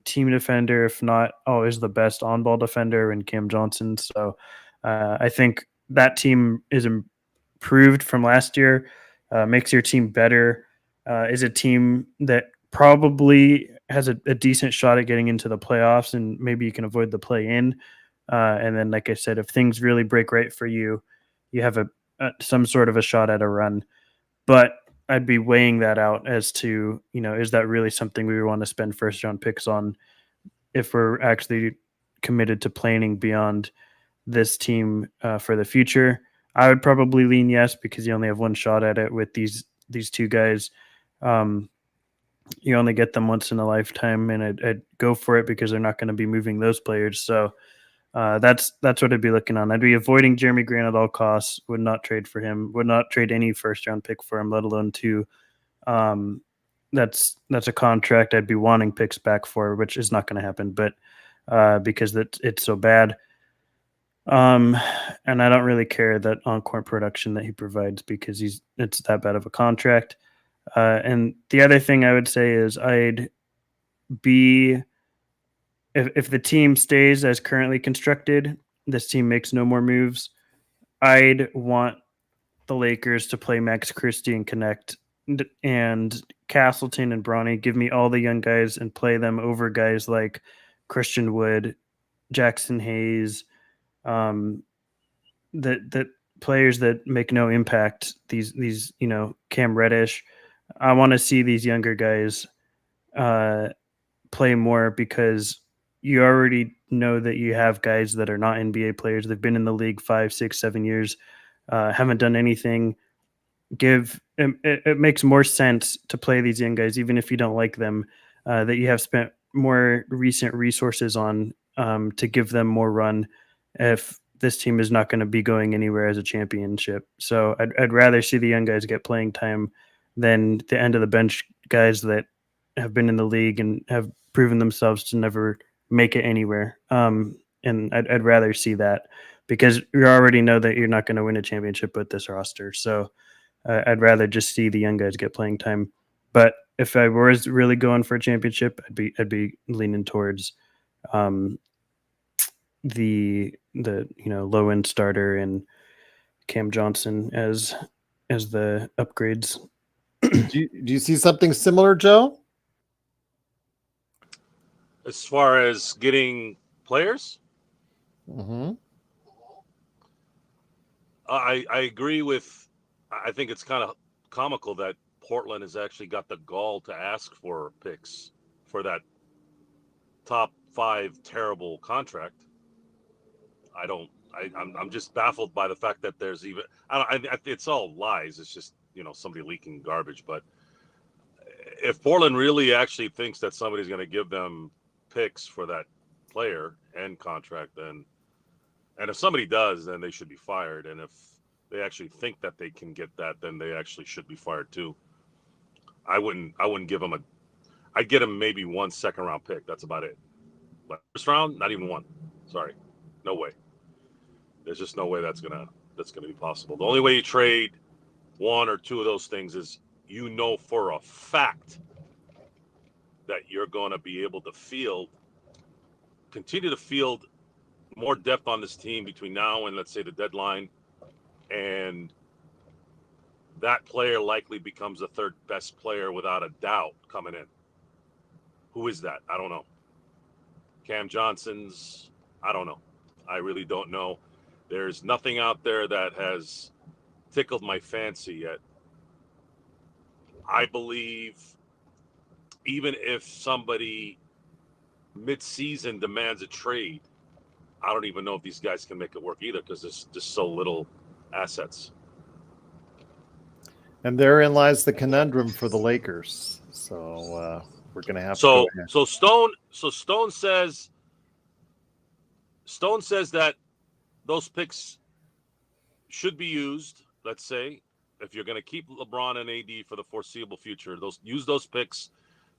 team defender, if not always the best on-ball defender, in Cam Johnson. So I think that team is improved from last year, makes your team better, is a team that probably has a decent shot at getting into the playoffs, and maybe you can avoid the play-in. And then, like I said, if things really break right for you, you have some sort of a shot at a run. But I'd be weighing that out as to, is that really something we want to spend first round picks on if we're actually committed to planning beyond this team for the future? I would probably lean yes, because you only have one shot at it with these 2 guys. You only get them once in a lifetime, and I'd go for it because they're not going to be moving those players. So that's what I'd be looking on. I'd be avoiding Jeremy Grant at all costs. Would not trade for him. Would not trade any first round pick for him, let alone 2. That's a contract I'd be wanting picks back for, which is not going to happen. But because it's so bad, and I don't really care that on-court production that he provides, because it's that bad of a contract. And the other thing I would say is I'd be. If the team stays as currently constructed, this team makes no more moves, I'd want the Lakers to play Max Christie and connect, and Castleton and Bronny. Give me all the young guys and play them over guys like Christian Wood, Jackson Hayes, that players that make no impact. These Cam Reddish. I want to see these younger guys play more, because you already know that you have guys that are not NBA players. They've been in the league 5, 6, 7 years, haven't done anything. It makes more sense to play these young guys, even if you don't like them, that you have spent more recent resources on, to give them more run if this team is not going to be going anywhere as a championship. So I'd rather see the young guys get playing time than the end of the bench guys that have been in the league and have proven themselves to never make it anywhere. And I'd rather see that, because you already know that you're not going to win a championship with this roster. So I'd rather just see the young guys get playing time. But if I was really going for a championship, I'd be leaning towards the low end starter and Cam Johnson as the upgrades. Do you see something similar, Joe? As far as getting players, Mm-hmm. I agree with. I think it's kind of comical that Portland has actually got the gall to ask for picks for that top 5 terrible contract. I'm just baffled by the fact that there's even. It's all lies. It's just somebody leaking garbage. But if Portland really actually thinks that somebody's going to give them picks for that player and contract, and if somebody does, then they should be fired. And if they actually think that they can get that, then they actually should be fired too. I wouldn't give them I'd get them maybe 1 second round pick. That's about it. But first round, not even one. Sorry. No way. There's just no way that's gonna be possible. The only way you trade 1 or 2 of those things is for a fact that you're going to be able to continue to field more depth on this team between now and, let's say, the deadline, and that player likely becomes the 3rd best player without a doubt coming in. Who is that? I don't know. Cam Johnson's, I don't know. I really don't know. There's nothing out there that has tickled my fancy yet. I believe even if somebody mid-season demands a trade, I don't even know if these guys can make it work either, because there's just so little assets. And therein lies the conundrum for the Lakers. So we're going to have to go ahead. Stone says that those picks should be used. Let's say if you're going to keep LeBron and AD for the foreseeable future, use those picks.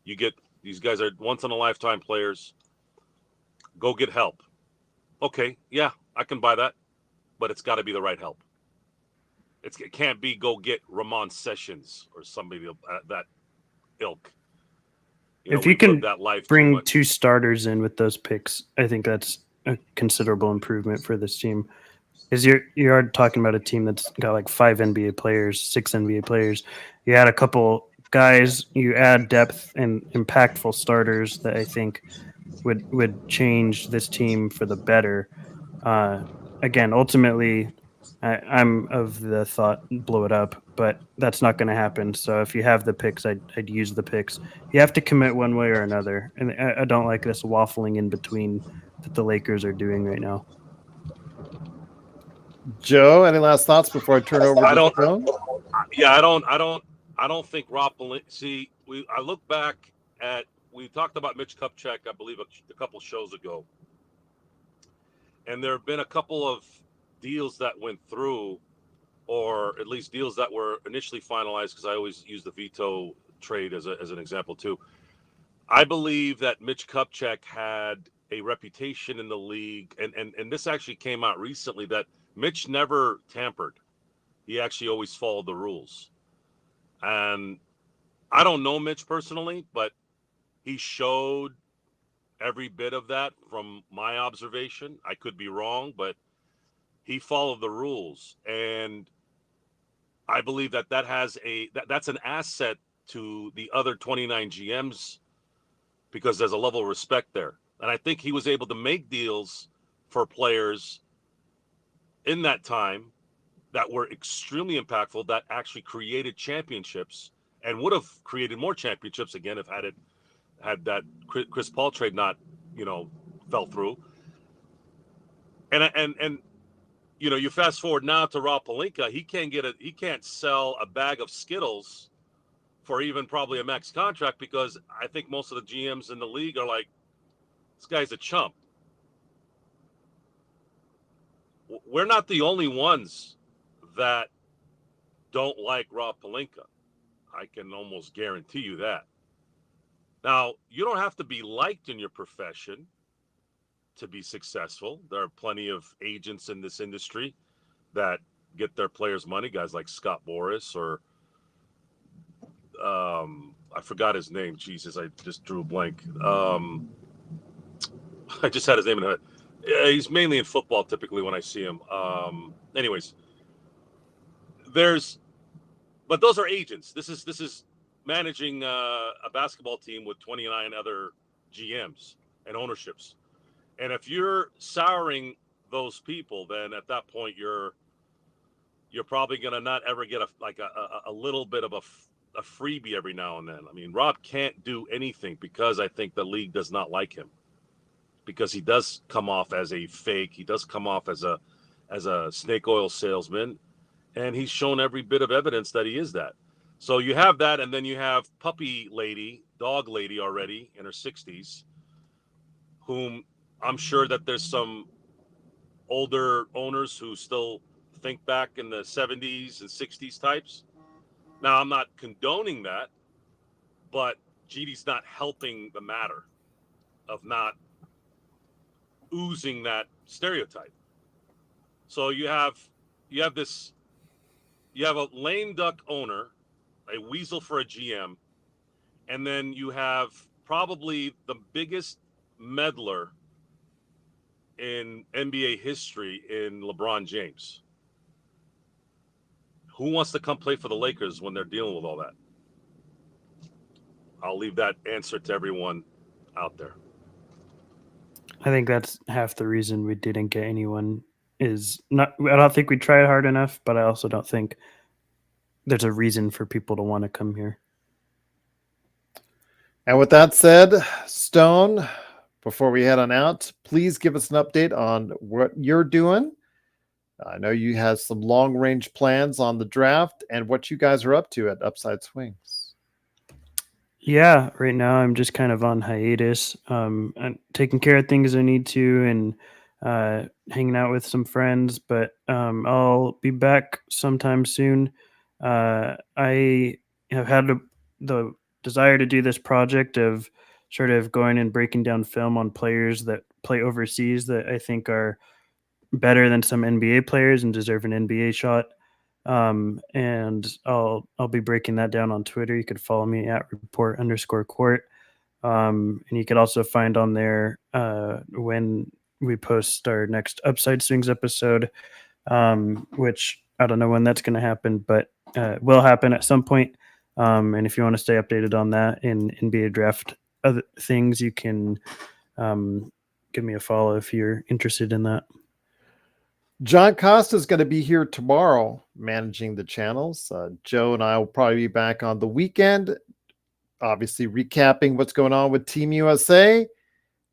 You get, these guys are once in a lifetime players. Go get help. Okay, yeah, I can buy that, but it's got to be the right help. It can't be go get Ramon Sessions or somebody that ilk. If you can bring 2 starters in with those picks, I think that's a considerable improvement for this team. Because you are talking about a team that's got like 5 NBA players, 6 NBA players. You add a couple guys, you add depth and impactful starters that I think would change this team for the better. Again, ultimately, I'm of the thought blow it up, but that's not going to happen. So if you have the picks, I'd use the picks. You have to commit one way or another, and I don't like this waffling in between that the Lakers are doing right now. Joe, any last thoughts before I turn over to Stone? Yeah, I don't think Rob. See, I look back at, we talked about Mitch Kupchak, I believe, a couple shows ago, and there have been a couple of deals that went through, or at least deals that were initially finalized, because I always use the veto trade as an example too. I believe that Mitch Kupchak had a reputation in the league, and this actually came out recently, that Mitch never tampered. He actually always followed the rules. And I don't know Mitch personally, but he showed every bit of that from my observation. I could be wrong, but he followed the rules. And I believe that's an asset to the other 29 GMs, because there's a level of respect there. And I think he was able to make deals for players in that time that were extremely impactful, that actually created championships, and would have created more championships again if had that Chris Paul trade not, fell through. And you fast forward now to Rob Pelinka. He can't sell a bag of Skittles for even probably a max contract, because I think most of the GMs in the league are like, this guy's a chump. We're not the only ones that don't like Rob Pelinka. I can almost guarantee you that. Now, you don't have to be liked in your profession to be successful. There are plenty of agents in this industry that get their players money, guys like Scott Boras or I forgot his name. Jesus, I just drew a blank. I just had his name in the head. He's mainly in football typically when I see him. Anyways, but those are agents. This is managing a basketball team with 29 other GMs and ownerships. And if you're souring those people, then at that point you're probably gonna not ever get a little bit of a freebie every now and then. I mean, Rob can't do anything because I think the league does not like him, because he does come off as a fake. He does come off as a snake oil salesman, and he's shown every bit of evidence that he is that. So you have that, and then you have dog lady already in her 60s, whom I'm sure that there's some older owners who still think back in the 70s and 60s types. Now, I'm not condoning that, but GD's not helping the matter of not oozing that stereotype. So you have a lame duck owner, a weasel for a GM, and then you have probably the biggest meddler in NBA history in LeBron James. Who wants to come play for the Lakers when they're dealing with all that? I'll leave that answer to everyone out there. I think that's half the reason we didn't get anyone. Is not. I don't think we tried hard enough, but I also don't think there's a reason for people to want to come here. And with that said, Stone, before we head on out, please give us an update on what you're doing. I know you have some long-range plans on the draft and what you guys are up to at Upside Swings. Yeah, right now I'm just kind of on hiatus. I'm taking care of things I need to and hanging out with some friends, but I'll be back sometime soon. I have had the desire to do this project of sort of going and breaking down film on players that play overseas that I think are better than some NBA players and deserve an NBA shot. And I'll be breaking that down on Twitter. You could follow me at report_court. And you could also find on there when we post our next Upside Swings episode, which I don't know when that's going to happen, but will happen at some point. And if you want to stay updated on that in NBA draft other things, you can give me a follow if you're interested in that. John Costa is going to be here tomorrow managing the channels. Joe and I will probably be back on the weekend, obviously recapping what's going on with Team USA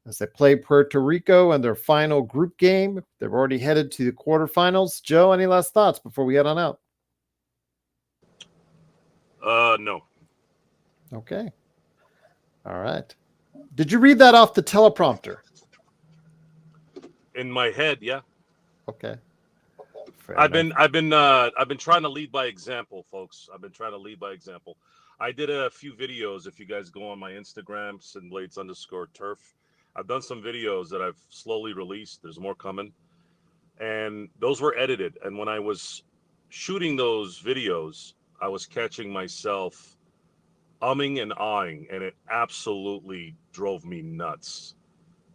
as they play Puerto Rico in their final group game. They've already headed to the quarterfinals. Joe, any last thoughts before we head on out? No. Okay. All right. Did you read that off the teleprompter? In my head, yeah. Okay. I've been trying to lead by example, folks. I've been trying to lead by example. I did a few videos. If you guys go on my Instagram, SidBlades_turf, I've done some videos that I've slowly released. There's more coming. And those were edited. And when I was shooting those videos, I was catching myself umming and ahhing, and it absolutely drove me nuts.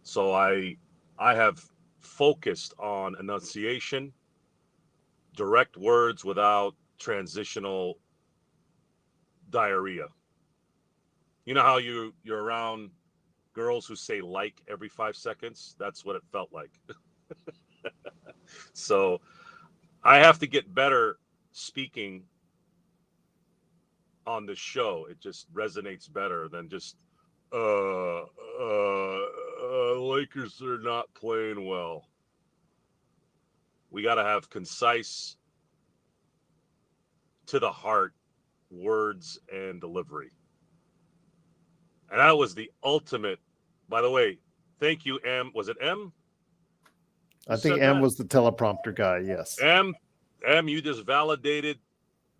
So I have focused on enunciation, direct words without transitional diarrhea. You know how you're around girls who say like every 5 seconds? That's what it felt like. So I have to get better speaking on the show. It just resonates better than just Lakers are not playing well. We got to have concise, to the heart words and delivery. And that was the ultimate. By the way, thank you, M. Was it M? I think M was the teleprompter guy. Yes. M, you just validated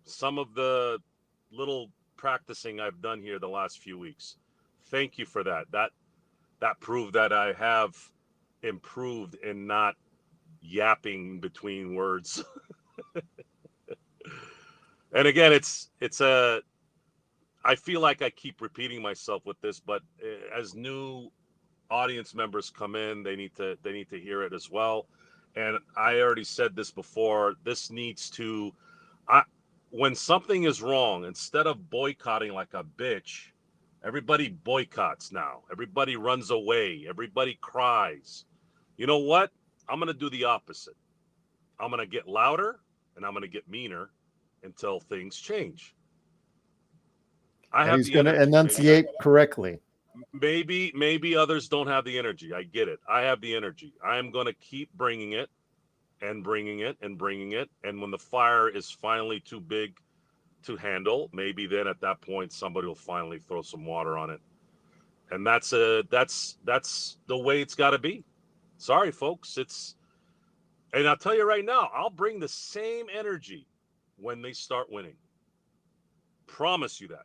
some of the little practicing I've done here the last few weeks. Thank you for that. That proved that I have improved in not yapping between words. And again, I feel like I keep repeating myself with this, but as new audience members come in, they need to hear it as well. And I already said this before, this needs to, when something is wrong, instead of boycotting like a bitch, everybody boycotts now. Everybody runs away. Everybody cries. You know what? I'm going to do the opposite. I'm going to get louder and I'm going to get meaner until things change. And he's going to enunciate correctly. Maybe others don't have the energy. I get it. I have the energy. I am going to keep bringing it and bringing it and bringing it. And when the fire is finally too big to handle, maybe then at that point somebody will finally throw some water on it. And that's the way it's got to be. Sorry, folks. And I'll tell you right now, I'll bring the same energy when they start winning. Promise you that.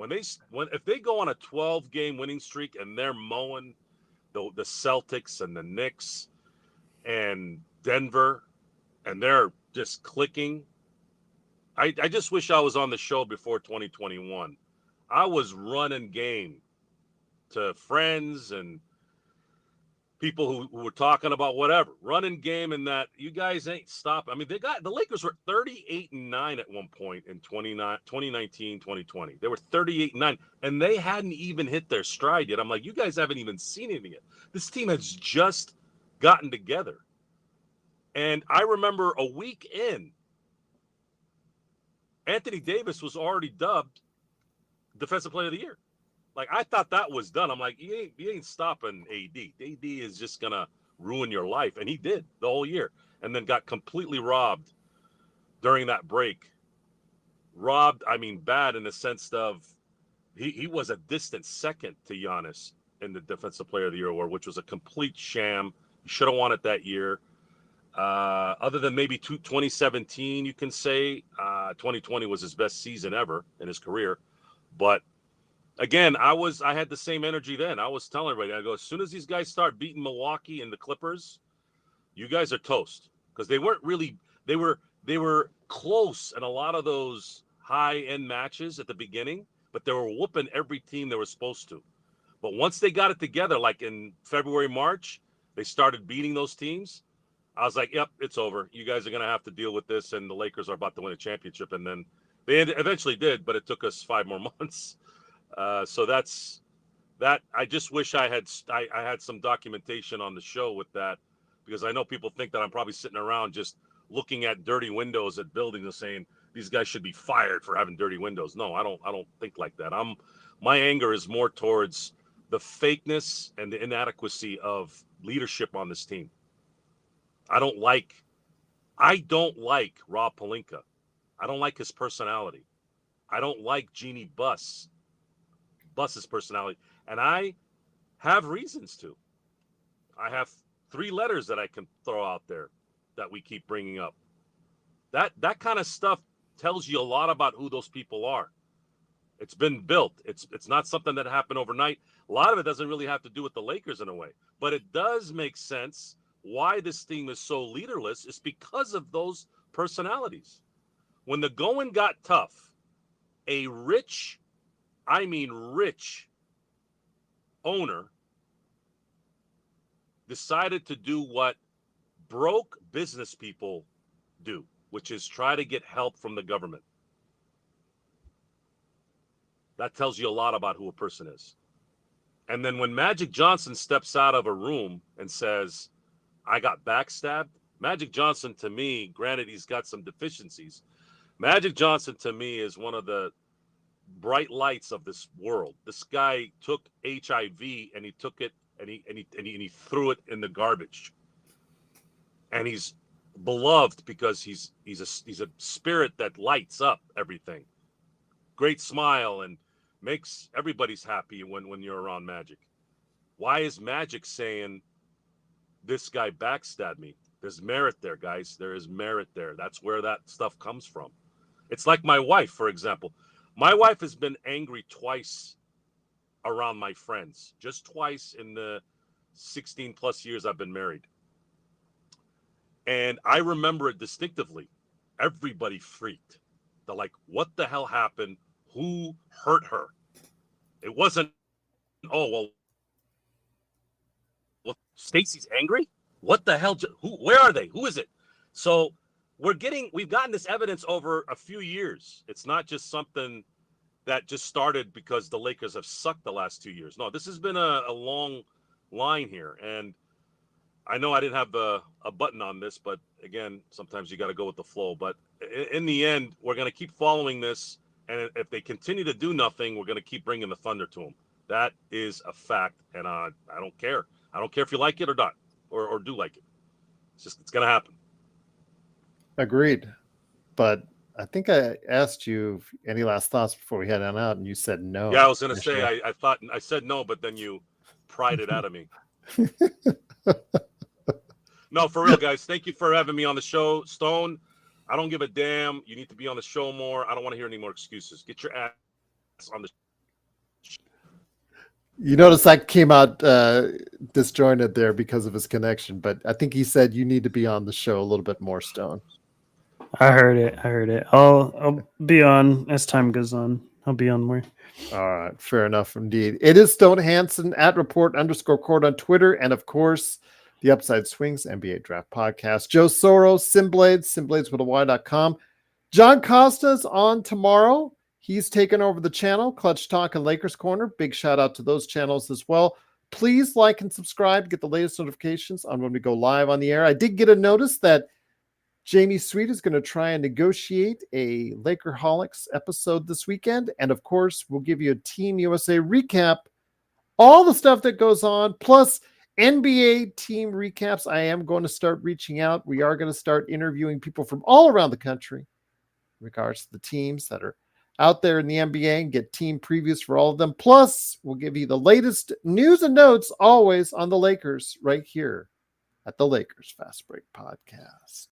If they go on a 12-game winning streak and they're mowing the Celtics and the Knicks and Denver and they're just clicking, I just wish I was on the show before 2021. I was running game to friends and people who were talking about whatever, running game, and that you guys ain't stopping. I mean, the Lakers were 38-9 at one point in 2019, 2020. They were 38-9, and they hadn't even hit their stride yet. I'm like, you guys haven't even seen anything yet. This team has just gotten together. And I remember a week in, Anthony Davis was already dubbed Defensive Player of the Year. Like, I thought that was done. I'm like, you ain't stopping AD. AD is just going to ruin your life. And he did the whole year. And then got completely robbed during that break. Robbed, I mean, bad in the sense of he was a distant second to Giannis in the Defensive Player of the Year award, which was a complete sham. He should have won it that year. Other than maybe 2017, you can say 2020 was his best season ever in his career. But again, I had the same energy then. I was telling everybody, I go, as soon as these guys start beating Milwaukee and the Clippers, you guys are toast. Because they weren't really, they were close in a lot of those high-end matches at the beginning, but they were whooping every team they were supposed to. But once they got it together, like in February, March, they started beating those teams. I was like, yep, it's over. You guys are going to have to deal with this, and the Lakers are about to win a championship. And then they eventually did, but it took us 5 more months. So that's that. I just wish I had some documentation on the show with that, because I know people think that I'm probably sitting around just looking at dirty windows at buildings and saying these guys should be fired for having dirty windows. No, I don't think like that. My anger is more towards the fakeness and the inadequacy of leadership on this team. I don't like Rob Pelinka. I don't like his personality. I don't like Jeannie Buss's personality. And I have reasons to. I have 3 letters that I can throw out there that we keep bringing up. That kind of stuff tells you a lot about who those people are. It's been built. It's not something that happened overnight. A lot of it doesn't really have to do with the Lakers in a way. But it does make sense why this team is so leaderless. It's because of those personalities. When the going got tough, a rich owner decided to do what broke business people do, which is try to get help from the government. That tells you a lot about who a person is. And then when Magic Johnson steps out of a room and says, I got backstabbed, Magic Johnson, to me, granted he's got some deficiencies, Magic Johnson to me is one of the bright lights of this world. This guy took HIV and he took it and he threw it in the garbage. And he's beloved because he's a spirit that lights up everything. Great smile and makes everybody's happy when you're around Magic. Why is Magic saying this guy backstabbed me? There's merit there, guys. There is merit there. That's where that stuff comes from. It's like my wife, for example. My wife has been angry twice around my friends, just twice in the 16 plus years I've been married. And I remember it distinctively. Everybody freaked. They're like, what the hell happened? Who hurt her? It wasn't, oh, well, Stacy's angry? What the hell? Where are they? Who is it? So we've gotten this evidence over a few years. It's not just something that just started because the Lakers have sucked the last 2 years. No, this has been a long line here. And I know I didn't have a button on this, but again, sometimes you got to go with the flow. But in the end, we're going to keep following this. And if they continue to do nothing, we're going to keep bringing the thunder to them. That is a fact. And I don't care. I don't care if you like it or not, or do like it. It's going to happen. Agreed. But I think I asked you any last thoughts before we head on out, and you said no. Yeah, I was going to say, I thought I said no, but then you pried it out of me. No, for real, guys. Thank you for having me on the show. Stone, I don't give a damn. You need to be on the show more. I don't want to hear any more excuses. Get your ass on the show. You notice I came out disjointed there because of his connection, but I think he said you need to be on the show a little bit more, Stone. I heard it. I'll be on as time goes on. I'll be on more. All right. Fair enough indeed. It is Stone Hansen at report_court on Twitter. And of course, the Upside Swings NBA Draft Podcast. Joe Soros, Simblades with a Y.com. John Costa's on tomorrow. He's taken over the channel, Clutch Talk and Lakers Corner. Big shout out to those channels as well. Please like and subscribe to get the latest notifications on when we go live on the air. I did get a notice that Jamie Sweet is going to try and negotiate a Lakerholics episode this weekend. And of course, we'll give you a Team USA recap, all the stuff that goes on, plus NBA team recaps. I am going to start reaching out. We are going to start interviewing people from all around the country in regards to the teams that are out there in the NBA and get team previews for all of them. Plus, we'll give you the latest news and notes always on the Lakers right here at the Lakers Fast Break Podcast.